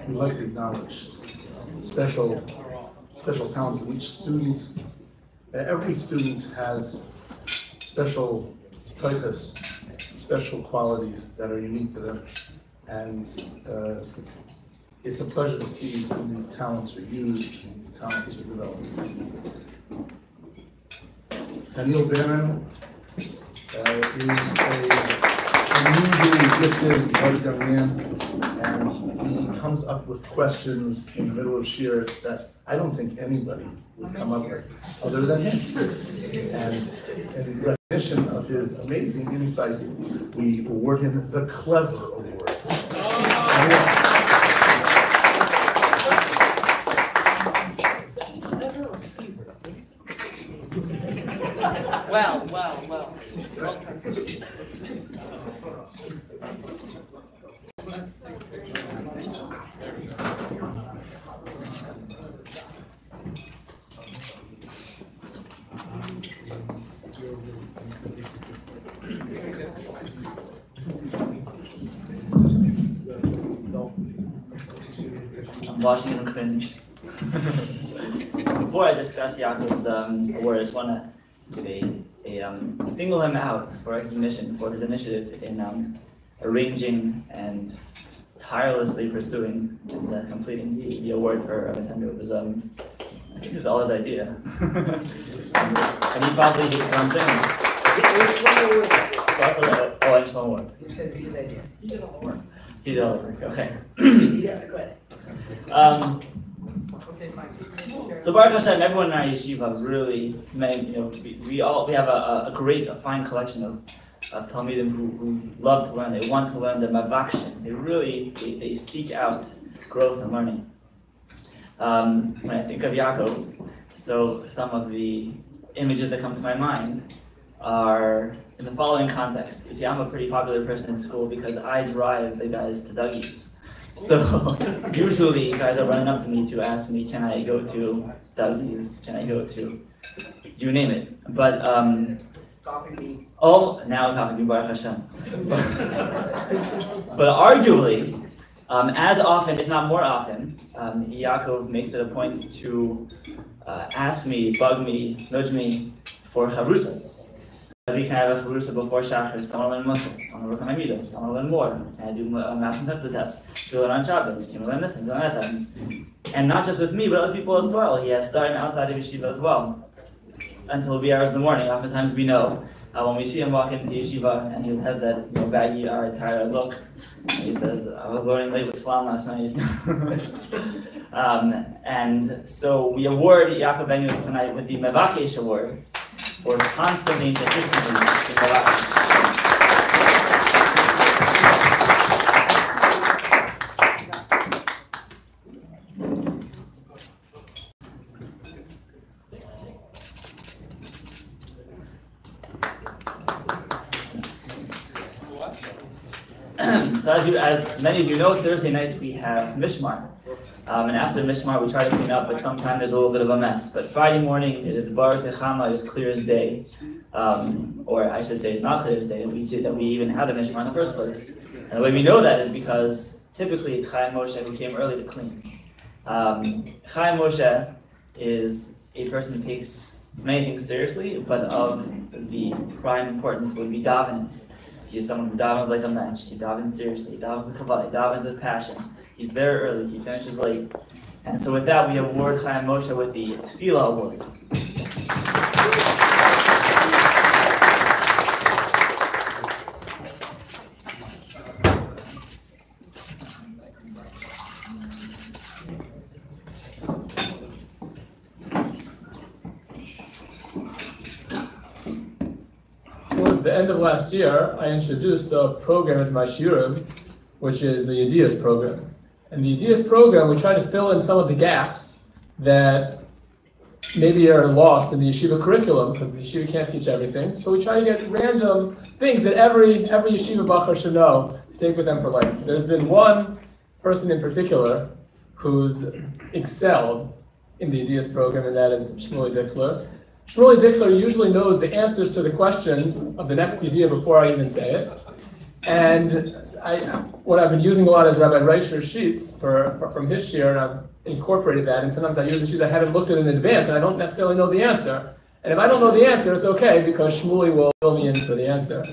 Speaker 10: We'd like to acknowledge special talents of each student. Every student has special taitas, special qualities that are unique to them. And it's a pleasure to see when these talents are used and these talents are developed. Daniel Bannon is an unusually gifted, bright young man, and he comes up with questions in the middle of shir that I don't think anybody would come up with other than him. And in recognition of his amazing insights, we award him the Clever Award.
Speaker 12: Well.
Speaker 8: I'm watching him cringe. Before I discuss Yaakov's award, I just want to single him out for recognition for his initiative in arranging and tirelessly pursuing and completing the award for Rabbi Sandro. It was, I think it was all his idea. And he probably hates what I'm saying. Oh, I'm Shlomo Award.
Speaker 6: Who says his idea? He did all the work.
Speaker 8: He did all the work, okay.
Speaker 6: He has the credit.
Speaker 8: So Baruch Hashem, everyone in our yeshiva was really, we have a fine collection of Talmidim who love to learn. They want to learn. They're mavakshin. They seek out growth and learning. When I think of Yaakov, so some of the images that come to my mind are in the following context. You see, I'm a pretty popular person in school because I drive the guys to Dougie's. So usually you guys are running up to me to ask me, can I go to Dougie's? Can I go to, you name it. But, now Coffee Bean, Baruch Hashem. But arguably, as often, if not more often, Yaakov makes it a point to ask me, bug me, nudge me for chavrusas. We can have a Charusa before Shachar, someone learn Muslim, someone work on my Midos, someone learn more, and I do a math and technical test, do it on Shabbos, can learn this thing, do that. And not just with me, but other people as well. He has started outside of yeshiva as well. Until wee hours in the morning. Oftentimes we know when we see him walk into yeshiva and he has that baggy, tired look. He says, "I was learning late with Flan last night." And so we award Yaakov Benu tonight with the Mevakesh Award for constantly and consistently in Mevakesh. So as many of you know, Thursday nights we have Mishmar. And after Mishmar we try to clean up, but sometimes there's a little bit of a mess. But Friday morning it is Baruch Techama, it is clear as day. Or I should say it's not clear as day, that we even had a Mishmar in the first place. And the way we know that is because typically it's Chaim Moshe who came early to clean. Chaim Moshe is a person who takes many things seriously, but of the prime importance would be davening. He is someone who davens like a mensch. He davens seriously. He davens with kavod. He davens with passion. He's there early. He finishes late. And so with that, we award Chaim Moshe with the Tefillah Award.
Speaker 9: Towards the end of last year, I introduced a program into my shiurim, which is the Yedias program. And the Yedias program, we try to fill in some of the gaps that maybe are lost in the yeshiva curriculum, because the yeshiva can't teach everything. So we try to get random things that every yeshiva bachar should know to take with them for life. There's been one person in particular who's excelled in the Yedias program, and that is Shmuley Dixler. Shmuley Dixler usually knows the answers to the questions of the next idea before I even say it. And what I've been using a lot is Rabbi Reisher's sheets from his shiur, and I've incorporated that. And sometimes I use the sheets I haven't looked at in advance, and I don't necessarily know the answer. And if I don't know the answer, it's okay, because Shmuley will fill me in for the answer.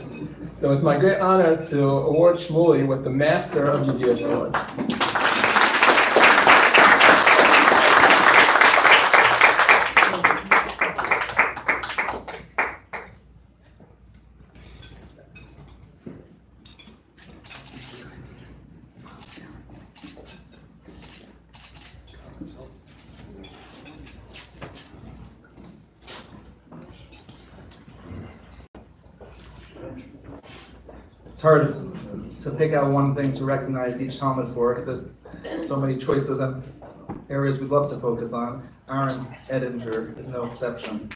Speaker 9: So it's my great honor to award Shmuley with the Master of Yedias Award.
Speaker 7: It's hard to pick out one thing to recognize each Talmud for, because there's so many choices and areas we'd love to focus on. Aaron Edinger is no exception.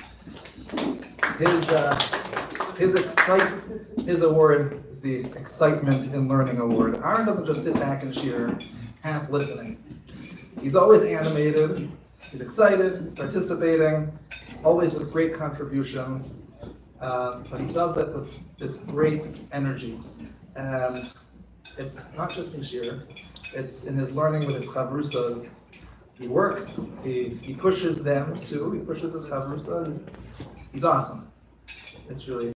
Speaker 7: His award is the Excitement in Learning Award. Aaron doesn't just sit back and shiur, half listening. He's always animated, he's excited, he's participating, always with great contributions, but he does it with this great energy. And it's not just in shiur, it's in his learning with his chavrusas. He works, he pushes them too, he pushes his chavrusas. He's awesome. It's a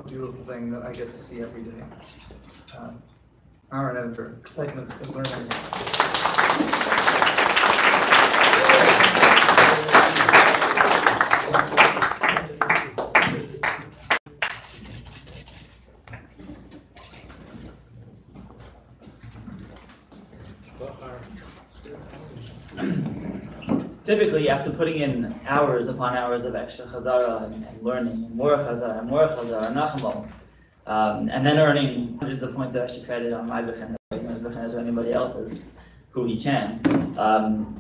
Speaker 7: beautiful thing that I get to see every day. Aaron Edinger, Excitement in Learning.
Speaker 8: Typically, after putting in hours upon hours of extra chazara and learning, and more chazara, nachamo, and then earning hundreds of points of extra credit on my bechenas or anybody else's, who he can,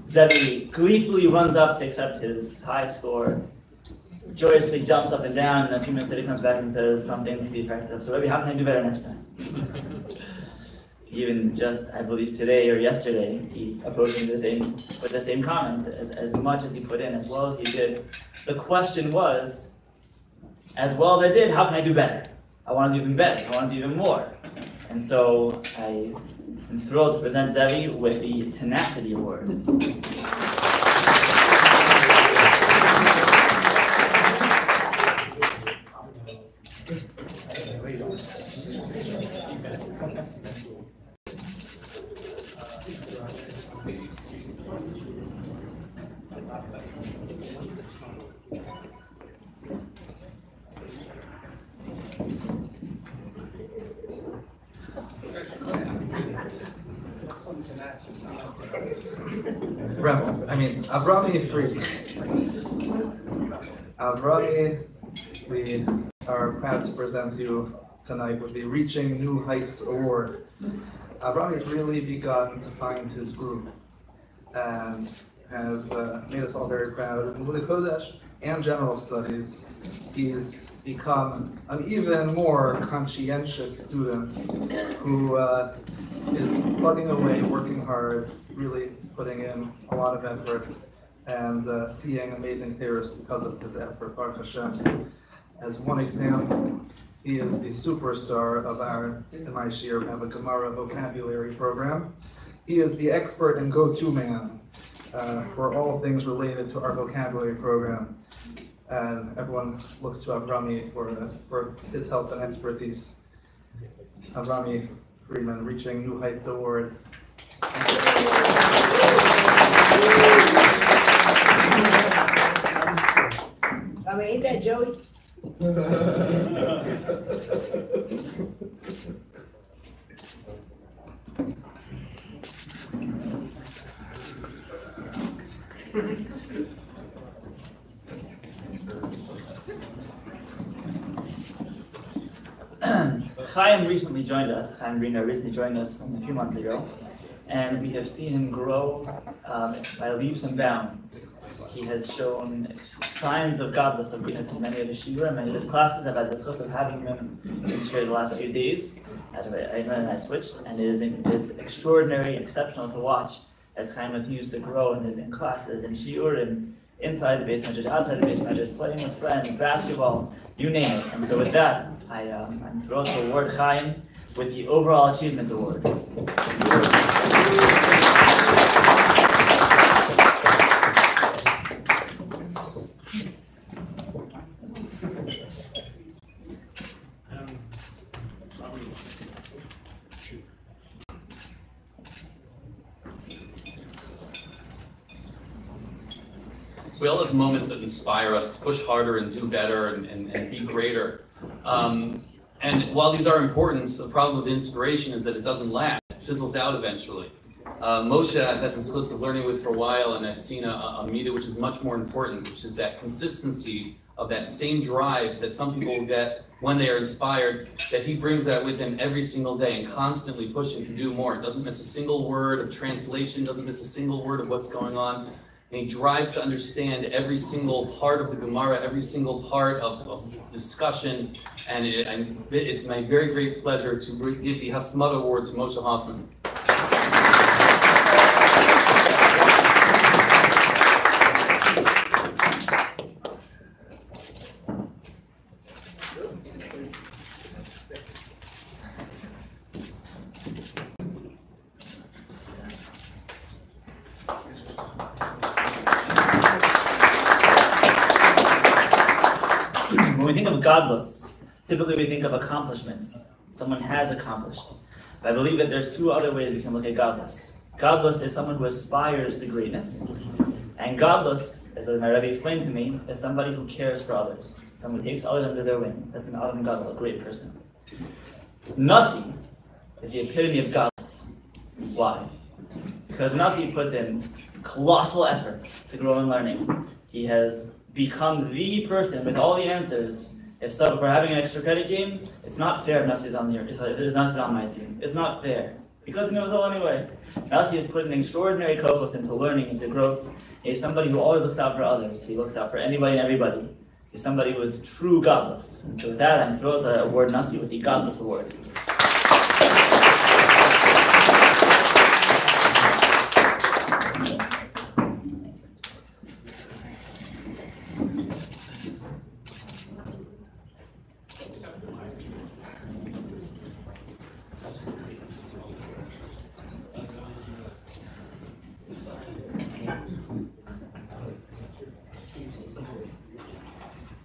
Speaker 8: Zevi gleefully runs up to accept his high score, joyously jumps up and down, and a few minutes later comes back and says something to the effect of, "So Rebbe, how can I do better next time?" Even just, I believe today or yesterday, he approached me with the same comment. As much as he put in, as well as he did, the question was, as well as I did, how can I do better? I want to do even better. I want to do even more. And so I am thrilled to present Zevi with the Tenacity Award.
Speaker 7: Avrami Friedman. Avrami, we are proud to present you tonight with the Reaching New Heights Award. Avrami has really begun to find his groove and has made us all very proud. In Limmudei Kodesh and General Studies, he's become an even more conscientious student who is plugging away, working hard, really putting in a lot of effort, and seeing amazing theorists because of his effort, Baruch Hashem. As one example, he is the superstar of our, in my shir, we have a Gemara vocabulary program. He is the expert and go-to man for all things related to our vocabulary program. And everyone looks to Avrami for his help and expertise. Avrami Friedman, Reaching New Heights Award.
Speaker 6: Ain't that Joey?
Speaker 8: Chaim recently joined us. Chaim Rina recently joined us a few months ago, and we have seen him grow by leaps and bounds. He has shown signs of godless of greatness in many of his shiur, and many of his classes. I've had the chus of having him in shiur the last few days, as I switched, and it is extraordinary and exceptional to watch as Chaim continues to grow in classes, in shiur, and inside the base measures, outside the base measures, playing with friends, basketball, you name it. And so with that, I'm thrilled to award Chaim with the Overall Achievement Award.
Speaker 17: We all have moments that inspire us to push harder and do better and be greater. And while these are important, the problem with inspiration is that it doesn't last. It fizzles out eventually. Moshe, I've had this list of learning with for a while, and I've seen a meter which is much more important, which is that consistency of that same drive that some people will get when they are inspired, that he brings that with him every single day and constantly pushing to do more. It doesn't miss a single word of translation, doesn't miss a single word of what's going on. And he drives to understand every single part of the Gemara, every single part of discussion, and it's my very great pleasure to give the Hasmada Award to Moshe Hoffman.
Speaker 8: When we think of godless, typically we think of accomplishments. Someone has accomplished. But I believe that there's two other ways we can look at godless. Godless is someone who aspires to greatness. And godless, as my Rebbe explained to me, is somebody who cares for others. Someone who takes others under their wings. That's an Adam Gadol, a great person. Nasi is the epitome of godless. Why? Because Nasi puts in colossal efforts to grow in learning. He has become the person with all the answers. If we're having an extra credit game, it's not fair if Nasi's on my team. It's not fair. Because he knows it all anyway. Nasi has put an extraordinary focus into learning, into growth. He's somebody who always looks out for others. He looks out for anybody and everybody. He's somebody who is true godless. And so with that, I'm thrilled to award Nasi with the Godless Award.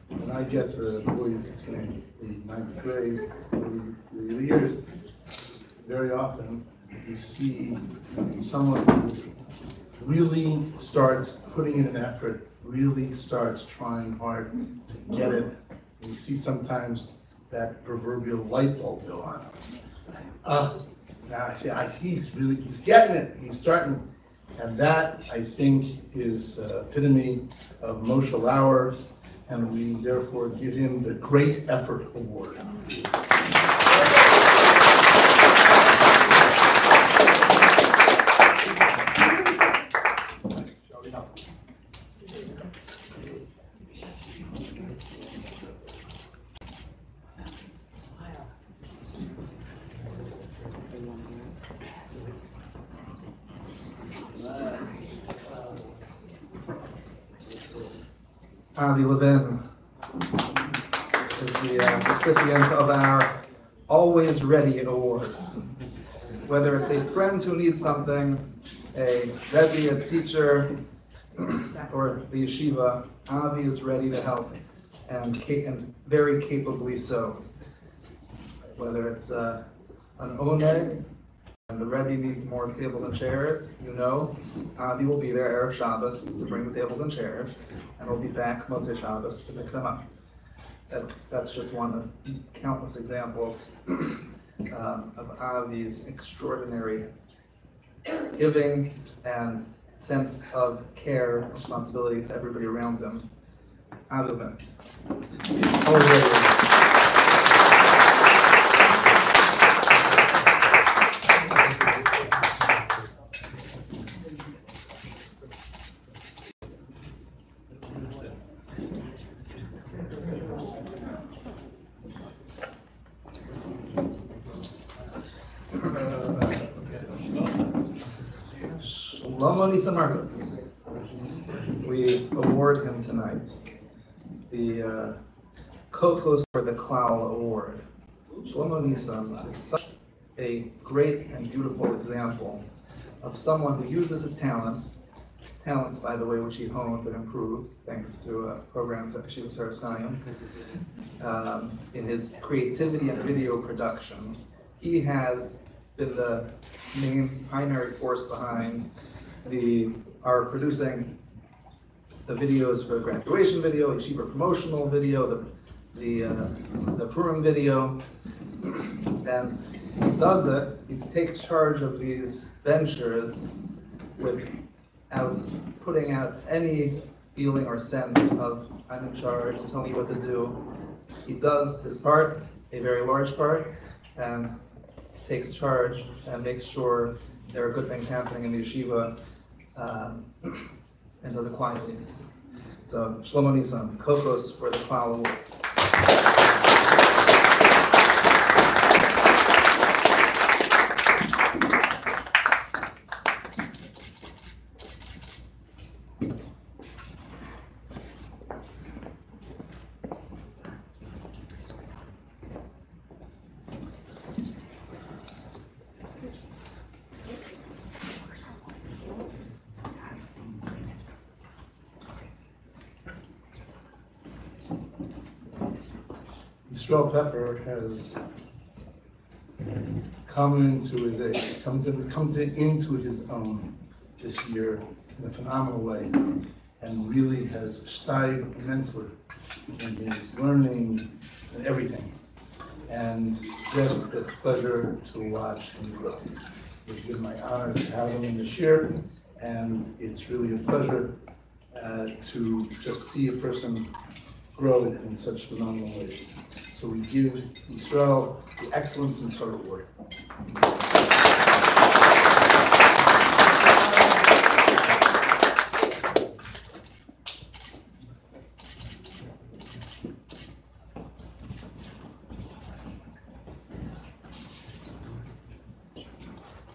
Speaker 10: When I get the boys in the ninth grade, the years, very often you see someone who really starts putting in an effort, really starts trying hard to get it. And you see sometimes that proverbial light bulb go on. Now he's getting it. He's starting And that, I think, is epitome of Moshe Lauer, and we therefore give him the Great Effort Award.
Speaker 7: Avi Levin is the recipient of our Always Ready Award. Whether it's a friend who needs something, a Rebbe, a teacher, or the yeshiva, Avi is ready to help, and very capably so. Whether it's an oneg, and the Rebbe needs more tables and chairs, you know, Avi will be there Erev Shabbos to bring the tables and chairs, and we'll be back Motzei Shabbos to pick them up. That's just one of countless examples of Avi's extraordinary giving and sense of care and responsibility to everybody around him. Avi Levin. Always ready. Shlomo Nisan Markowitz. We award him tonight the Kochos for the Klal Award. Shlomo Nisan is such a great and beautiful example of someone who uses his talents, by the way, which he honed and improved thanks to programs at Yeshiva Toras Chaim, in his creativity and video production. He has been the main primary force behind our producing the videos for the graduation video, Yeshiva promotional video, the Purim video, and he does it. He takes charge of these ventures without putting out any feeling or sense of I'm in charge, tell me what to do. He does his part, a very large part, and takes charge and makes sure there are good things happening in the yeshiva, and does it quietly. So Shlomo Nisan, Kochos for the Klal Award.
Speaker 10: Yisrael Pepper has come into his own this year in a phenomenal way, and really has steiged immensely in his learning and everything. And just a pleasure to watch him grow. It's been my honor to have him in this year, and it's really a pleasure to just see a person grow in such phenomenal ways. So we give Yisrael the Excellence in Torah Award.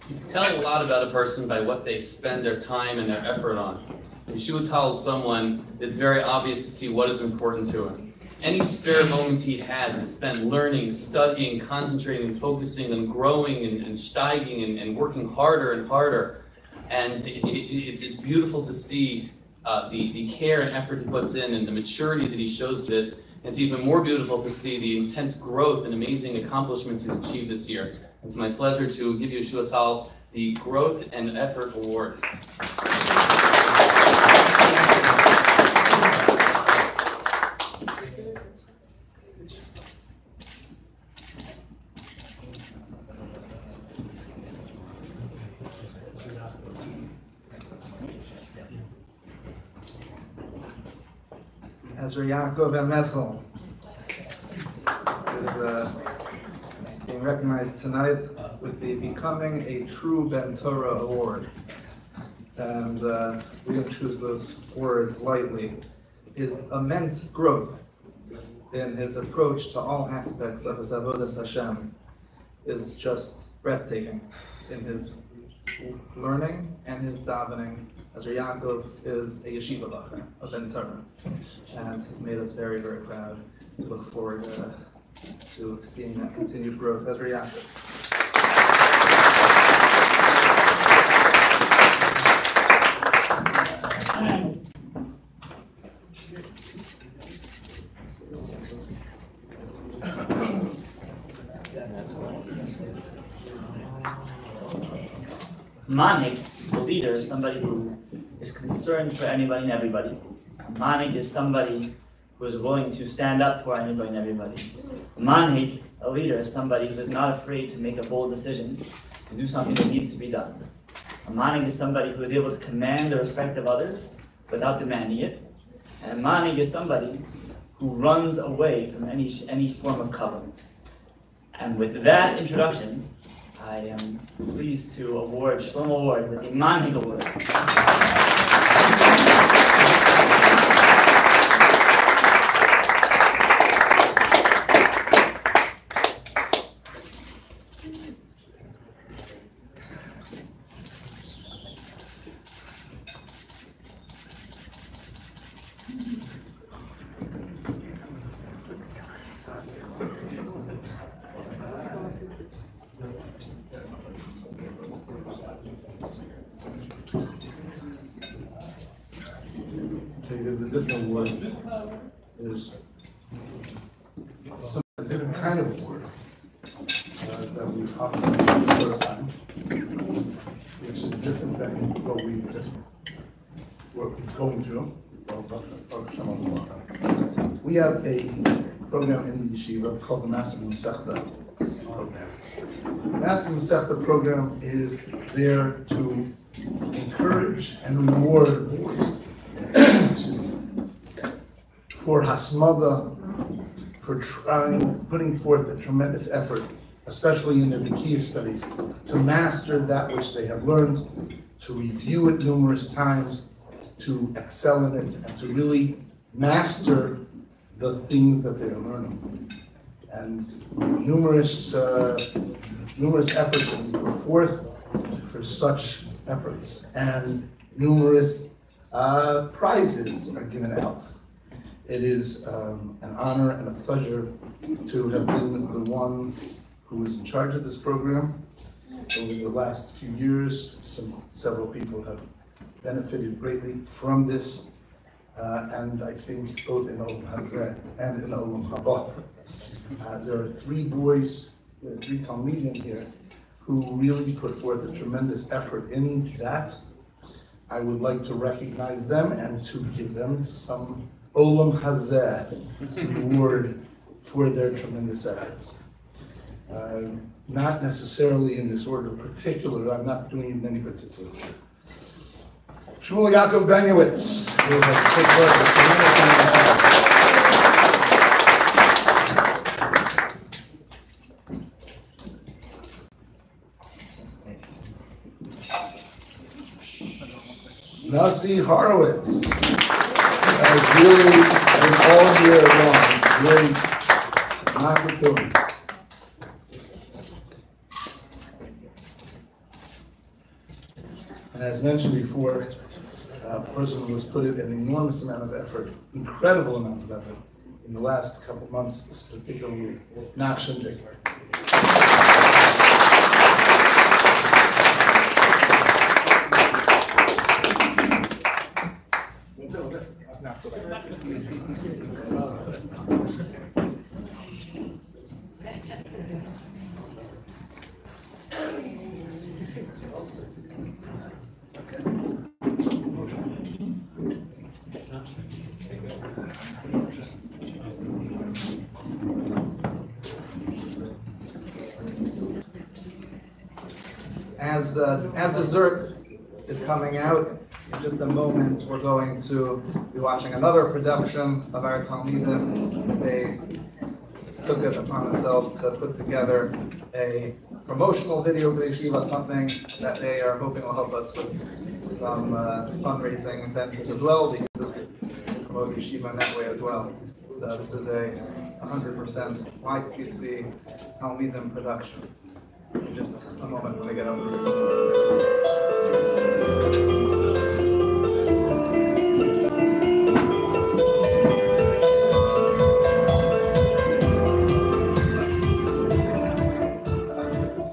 Speaker 17: You can tell a lot about a person by what they spend their time and their effort on. Yeshua tells someone it's very obvious to see what is important to him. Any spare moment he has is spent learning, studying, concentrating, focusing on growing and steiging and working harder and harder. And it's beautiful to see the care and effort he puts in and the maturity that he shows to this. And it's even more beautiful to see the intense growth and amazing accomplishments he's achieved this year. It's my pleasure to give Yeshua Tal the Growth and Effort Award.
Speaker 7: Ezra Yaakov Emessel is being recognized tonight with the Becoming a True Ben Torah Award. And we didn't choose those words lightly. His immense growth in his approach to all aspects of his Avodas Hashem is just breathtaking in his learning and his davening. Ezra Yaakov is a yeshiva bacher, a Ben Torah, and has made us very, very proud. We look forward to seeing that continued growth. Ezra Yaakov.
Speaker 8: Manik, the leader, is somebody who is concerned for anybody and everybody. Manik is somebody who is willing to stand up for anybody and everybody. Manik, a leader, is somebody who is not afraid to make a bold decision to do something that needs to be done. A manik is somebody who is able to command the respect of others without demanding it. And a manik is somebody who runs away from any form of cover. And with that introduction, I am pleased to award Shlomo Award with the Manik Award.
Speaker 10: There's a different word. There's a different kind of word that we often use the first time, which is different than what we're going through. We have a program in the yeshiva called the Master Masechta program. The Master Masechta program is there to encourage and reward boys for hasmada, for putting forth a tremendous effort, especially in their Bikiyah studies, to master that which they have learned, to review it numerous times, to excel in it, and to really master the things that they are learning. And numerous efforts are put forth for such efforts, and numerous prizes are given out. It is an honor and a pleasure to have been the one who is in charge of this program. Over the last few years, several people have benefited greatly from this, and I think both in Olam Hazeh and in Olam Haba. There are three Talmidim here who really put forth a tremendous effort in that. I would like to recognize them and to give them some Olam Hazeh reward for their tremendous efforts. Not necessarily in this order particular, I'm not doing it in any particular order. Shmuel Yaakov Benowitz will have to take part in the Nasi Horowitz has really been all year long, really not the tune. And as mentioned before, a person who has put in an enormous amount of effort, incredible amount of effort, in the last couple of months, particularly Nachshon Jacob.
Speaker 7: As the dessert is coming out, just a moment, we're going to be watching another production of our Talmidim. They took it upon themselves to put together a promotional video for the yeshiva, something that they are hoping will help us with some fundraising ventures as well, because they promote yeshiva in that way as well. So this is a 100% YTC Talmidim production. In just a moment when they get over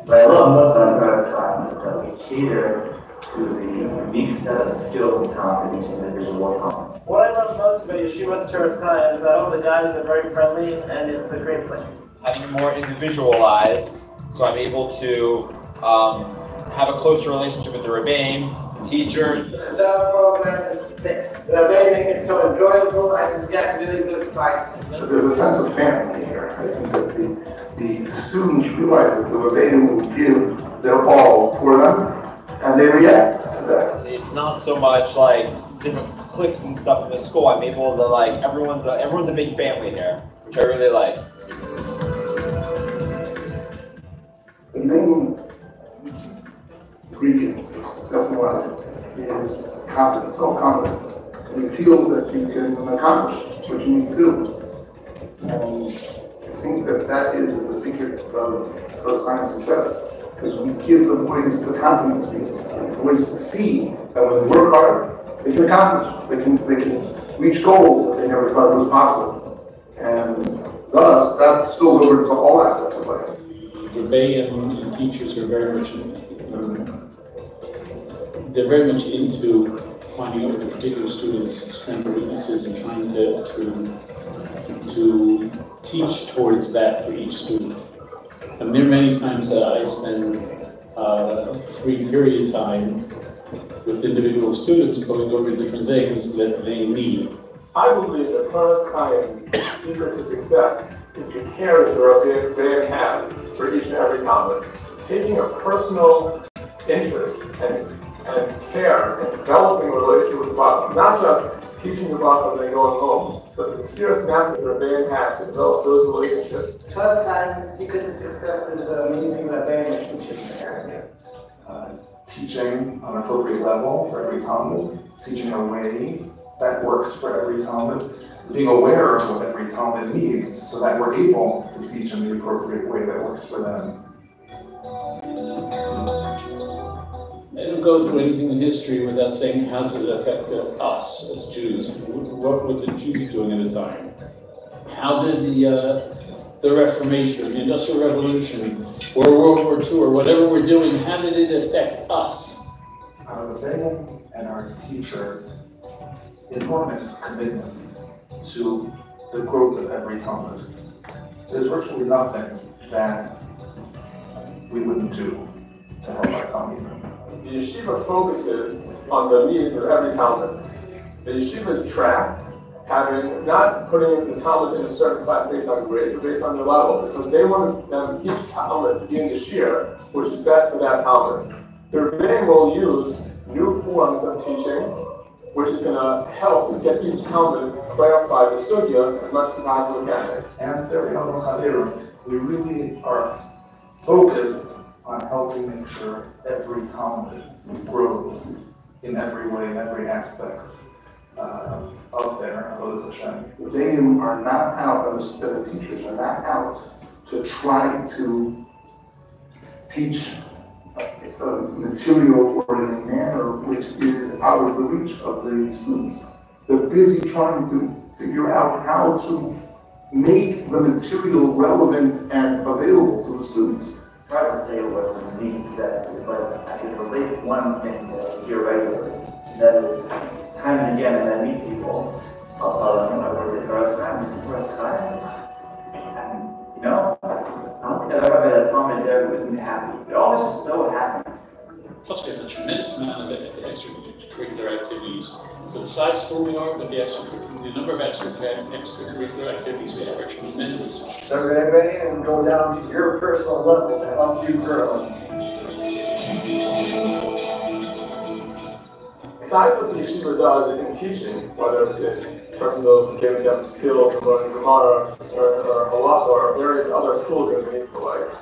Speaker 18: What I love about Grasshopper is that we cater to the unique set of skills and talents that each individual will come.
Speaker 19: What I love most about Yeshivas Torah Sky is that all the guys are very friendly and it's a great place.
Speaker 20: I'm more individualized, so I'm able to have a closer relationship with the Rebbeim, the teachers.
Speaker 15: So our programs, the way make it so enjoyable and it's got really good fight.
Speaker 10: There's a sense of family here. I think that the students realize that the Rebbeim will give their all for them, and they react to that.
Speaker 20: It's not so much like different cliques and stuff in the school. I'm able to like everyone's a big family here, which I really like.
Speaker 10: The main ingredient of successful life is confidence, self-confidence. And you feel that you can accomplish what you need to do. And I think that that is the secret of first-time success, because we give the boys the confidence, the boys to see that when they work hard, they can accomplish. They can reach goals that they never thought was possible. And thus, that spills over to all aspects of life.
Speaker 21: The Rebbeim and teachers are very much, they're very much into finding out what the particular student's strengths and weaknesses and trying to teach towards that for each student. And there are many times that I spend free period time with individual students going over different things that they need.
Speaker 9: I believe that Torah's Chaim secret to success is the care that the Rebbeim have for each and every Talmud. Taking a personal interest and care and developing a relationship with the Bach, not just teaching the Bach when they're going home, but the serious knack that the Rebbeim has to develop those relationships.
Speaker 15: 12 times secret to success is the amazing Rebbeim teachers.
Speaker 10: Teaching on an appropriate level for every Talmud, teaching a way that works for every Talmud, being aware of what every Talmud needs so that we're able to teach in the appropriate way that works for them.
Speaker 21: I don't go through anything in history without saying, how does it affect us as Jews? What were the Jews doing at the time? How did the Reformation, the Industrial Revolution, or World War II, or whatever we're doing, how did it affect us?
Speaker 10: Our Rebbeim and our teachers, enormous commitment to the growth of every Talmud. There's virtually nothing that we wouldn't do to help our Talmudim.
Speaker 9: The yeshiva focuses on the needs of every Talmud. The yeshiva is tracked, not putting the Talmud in a certain class based on grade, but based on their level, because they want them, each Talmud to be in the shir, which is best for that Talmud. The Rebbeim will use new forms of teaching, which is going to help get each Talmud clarify the sugya as much as possible can.
Speaker 10: And we really are focused on helping make sure every Talmud grows in every way, in every aspect of their Avodas Hashem. They are not out, the teachers are not out to try to teach material or in a manner which is out of the reach of the students. They're busy trying to figure out how to make the material relevant and available to the students.
Speaker 18: Try to say what's underneath that, but I can relate one thing that I hear regularly. That is, time and again, when I meet people, I work at Torah's Chaim, it's Torah's Chaim. And, I don't think I've ever met a Talmud there who isn't happy. They're always just so happy.
Speaker 21: Plus, we have a tremendous amount of extracurricular activities. For the size of who we are, but the number of extracurricular activities we have are tremendous.
Speaker 15: So get ready and go down to your personal level to help you grow.
Speaker 9: besides what the yeshiva does in teaching, whether it's in terms of giving them skills of learning Gemara or halacha or various other tools that they need for life,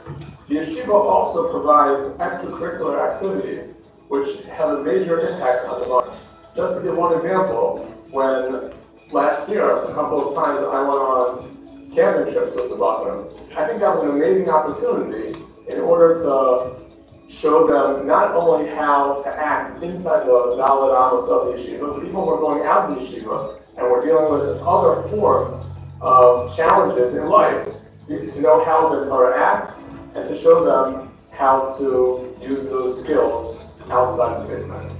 Speaker 9: the yeshiva also provides extracurricular activities which have a major impact on the mind. Just to give one example, when last year, a couple of times I went on camping trips with the Bachram, I think that was an amazing opportunity in order to show them not only how to act inside the Daled Amos of the yeshiva, but even when we're going out of the yeshiva and we're dealing with other forms of challenges in life, to know how the Torah acts and to show them how to use those skills outside the basement.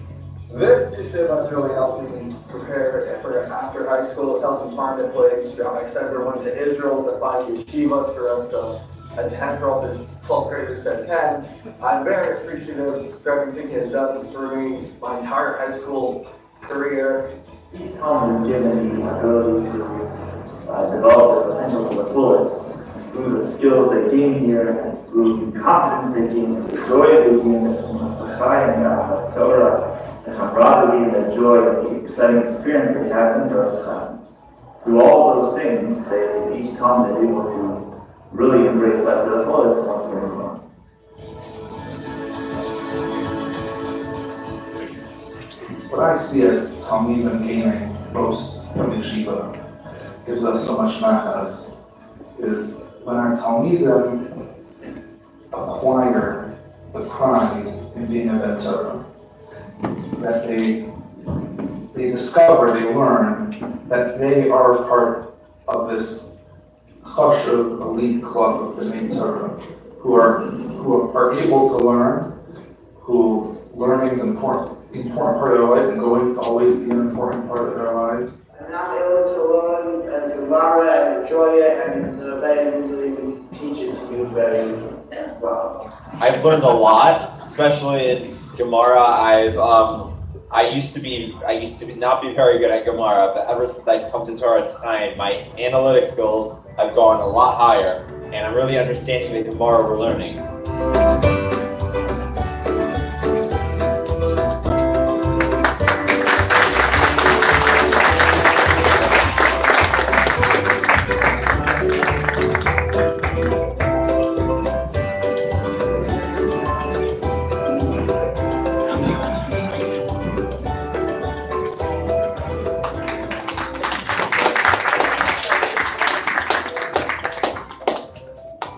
Speaker 7: This yeshiva has really helped me prepare for after high school. It's helped me find a place. My center went to Israel to find yeshivas for us to attend, for all the 12th graders to attend. I'm very appreciative of everything he has done for me my entire high school career.
Speaker 18: Each Talmud has given me the ability to develop their potential to the fullest through the skills they gain here, and through the confidence they gain, the joy they gain, the Masachai and the Torah, and camaraderie and the joy and the exciting experience they have in Torah Chaim. Through all those things, each Talmud is able to really embrace life to the fullest once they're grown.
Speaker 10: What I see as Talmidim gaining most from yeshiva gives us so much nachas is when our Talmidim acquire the pride in being a Ben Torah, that they discover, they learn that they are part of this chashuv elite club of the Ben Torah, who are able to learn, who learning is an important part of their life and going to always be an important part of their life.
Speaker 15: And I'm able to learn and Gemara and enjoy it, and the Rebbe really teach it to you very well.
Speaker 20: I've learned a lot, especially in Gemara. I used to not be very good at Gemara, but ever since I've come to Torah Chaim, my analytic skills have gone a lot higher, and I'm really understanding the Gemara we're learning.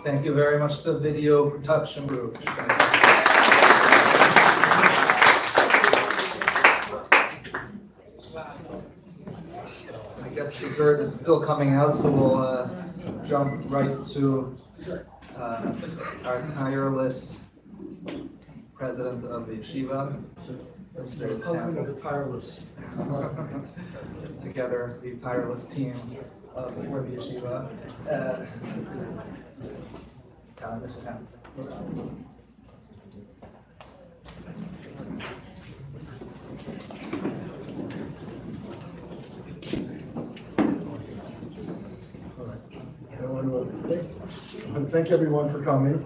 Speaker 7: Thank you very much to the video production group. I guess dessert is still coming out, so we'll jump right to our tireless president of the yeshiva.
Speaker 10: The husband of the tireless.
Speaker 7: Together, the tireless team for the yeshiva.
Speaker 10: I want to thank everyone for coming.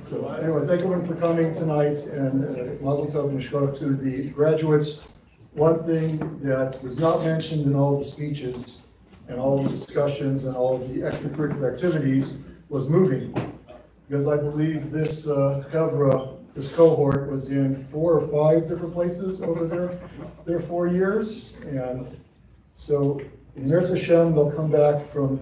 Speaker 10: So anyway, thank everyone for coming tonight, and Mazel Tov and Shkoch to the graduates. One thing that was not mentioned in all the speeches and all the discussions and all of the extracurricular activities was moving, because I believe this this cohort was in 4 or 5 different places over their 4 years, and so in Eretz Hashem they'll come back from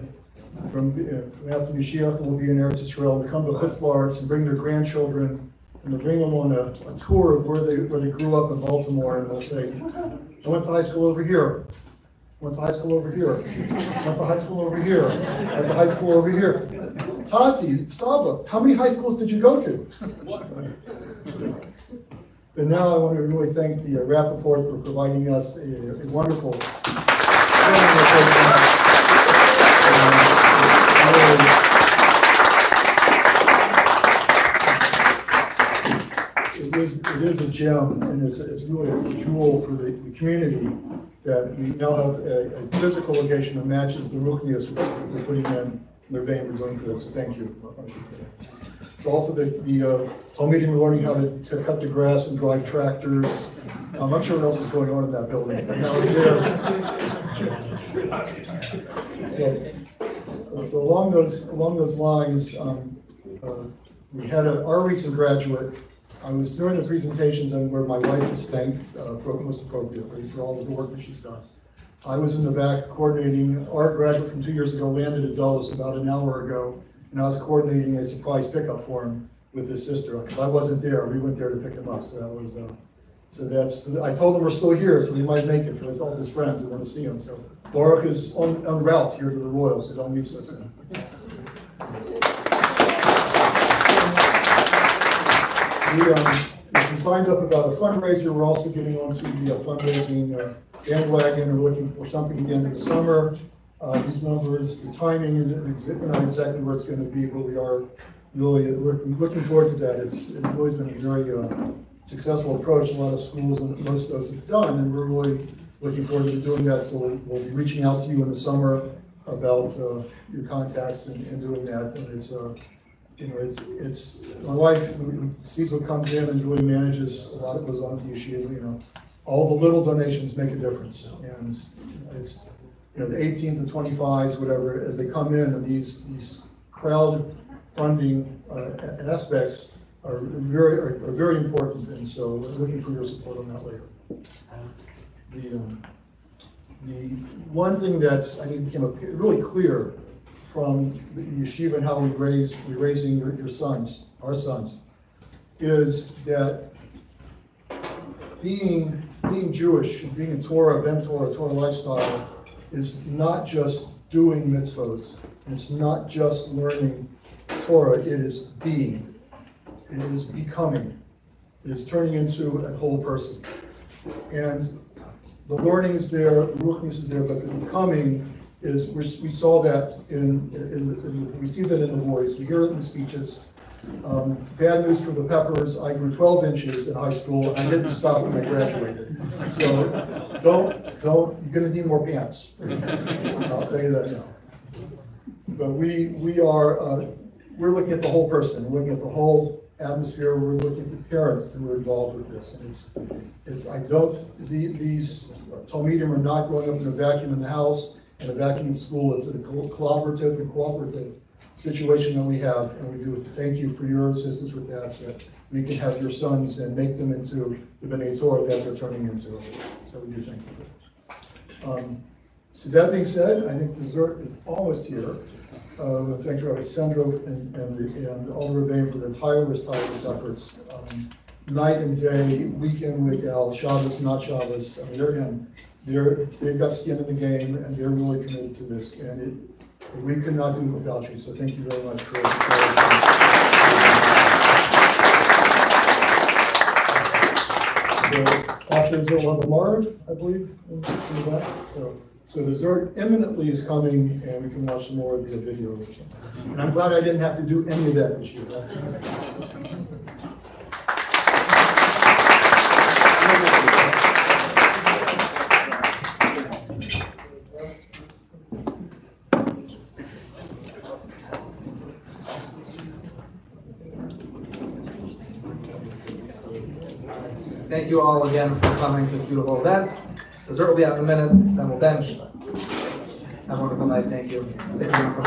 Speaker 10: after Mashiach, will be in Eretz Yisrael. They come to Chutz La'aretz and bring their grandchildren, and they'll bring them on a tour of where they grew up in Baltimore, and they'll say, I went to high school over here. Went to high school over here. Went to high school over here. Went to high school over here. Tati, Saba, how many high schools did you go to? And now I want to really thank the Rappaport for providing us a wonderful it is a gem, and it's really a jewel for the community that we now have a physical location that matches the ruchnius we're putting in their vein we're doing for this. So thank you.
Speaker 3: Also the Talmudim are learning how to cut the grass and drive tractors. I'm not sure what else is going on in that building, but now it's theirs. So along those lines, we had our recent graduate. I was doing the presentations and where my wife was thanked most appropriately for all of the work that she's done. I was in the back coordinating. Our graduate from 2 years ago landed at Dulles about an hour ago, and I was coordinating a surprise pickup for him with his sister because I wasn't there. We went there to pick him up, so that was. I told them we're still here, so they might make it for all his friends who want to see him. So Baruch is en route here to the Royal, so don't leave so soon. We signed up about a fundraiser. We're also getting onto the fundraising bandwagon. We're looking for something at the end of the summer. These numbers, the timing, we're not exactly where it's going to be, but we are really looking forward to that. It's always been a very successful approach. A lot of schools and most of those have done, and we're really looking forward to doing that. So we'll be reaching out to you in the summer about your contacts and doing that. And it's my wife sees what comes in and really manages a lot of goes on at the yeshiva. All the little donations make a difference, and it's the 18s, the 25s, whatever, as they come in, and these crowd funding aspects are very important, and so we're looking for your support on that later. The one thing that I think became really clear from the yeshiva and how we're raising your sons, our sons, is that being Jewish, being in Torah, Ben Torah, Torah lifestyle, is not just doing mitzvos. It's not just learning Torah. It is being. It is becoming. It is turning into a whole person. And the learning is there, the ruchnius is there, but the becoming is, we saw that we see that in the boys. We hear it in the speeches. Bad news for the Peppers, I grew 12 inches in high school, and I didn't stop when I graduated. So you're gonna need more pants. I'll tell you that now. But we're looking at the whole person, we're looking at the whole atmosphere, we're looking at the parents who are involved with this. And these Talmudim are not growing up in a vacuum in the house and a vacuum in school. It's a collaborative and cooperative situation that we have, and we do thank you for your assistance with that we can have your sons and make them into the B'nai Torah that they're turning into. So we do thank you for that. So that being said, I think dessert is almost here. Thank you, Rabbi Sandro and all the Rebbeim for their tireless efforts. Night and day, week in, week out, Shabbos, not Shabbos. I mean, they've got skin in the game, and they're really committed to this. And we could not do it without you. So thank you very much for after Dessert will have a Marv, I believe, in the back. So dessert imminently is coming, and we can watch some more of the video. And I'm glad I didn't have to do any of that this year. That's
Speaker 7: Thank you all again for coming to this beautiful event. Dessert will be out in a minute, then we'll bench. Have a wonderful night. Thank you. Stay tuned for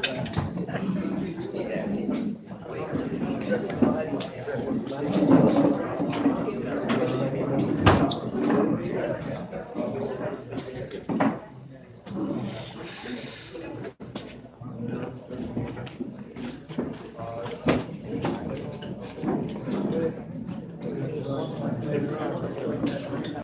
Speaker 7: more.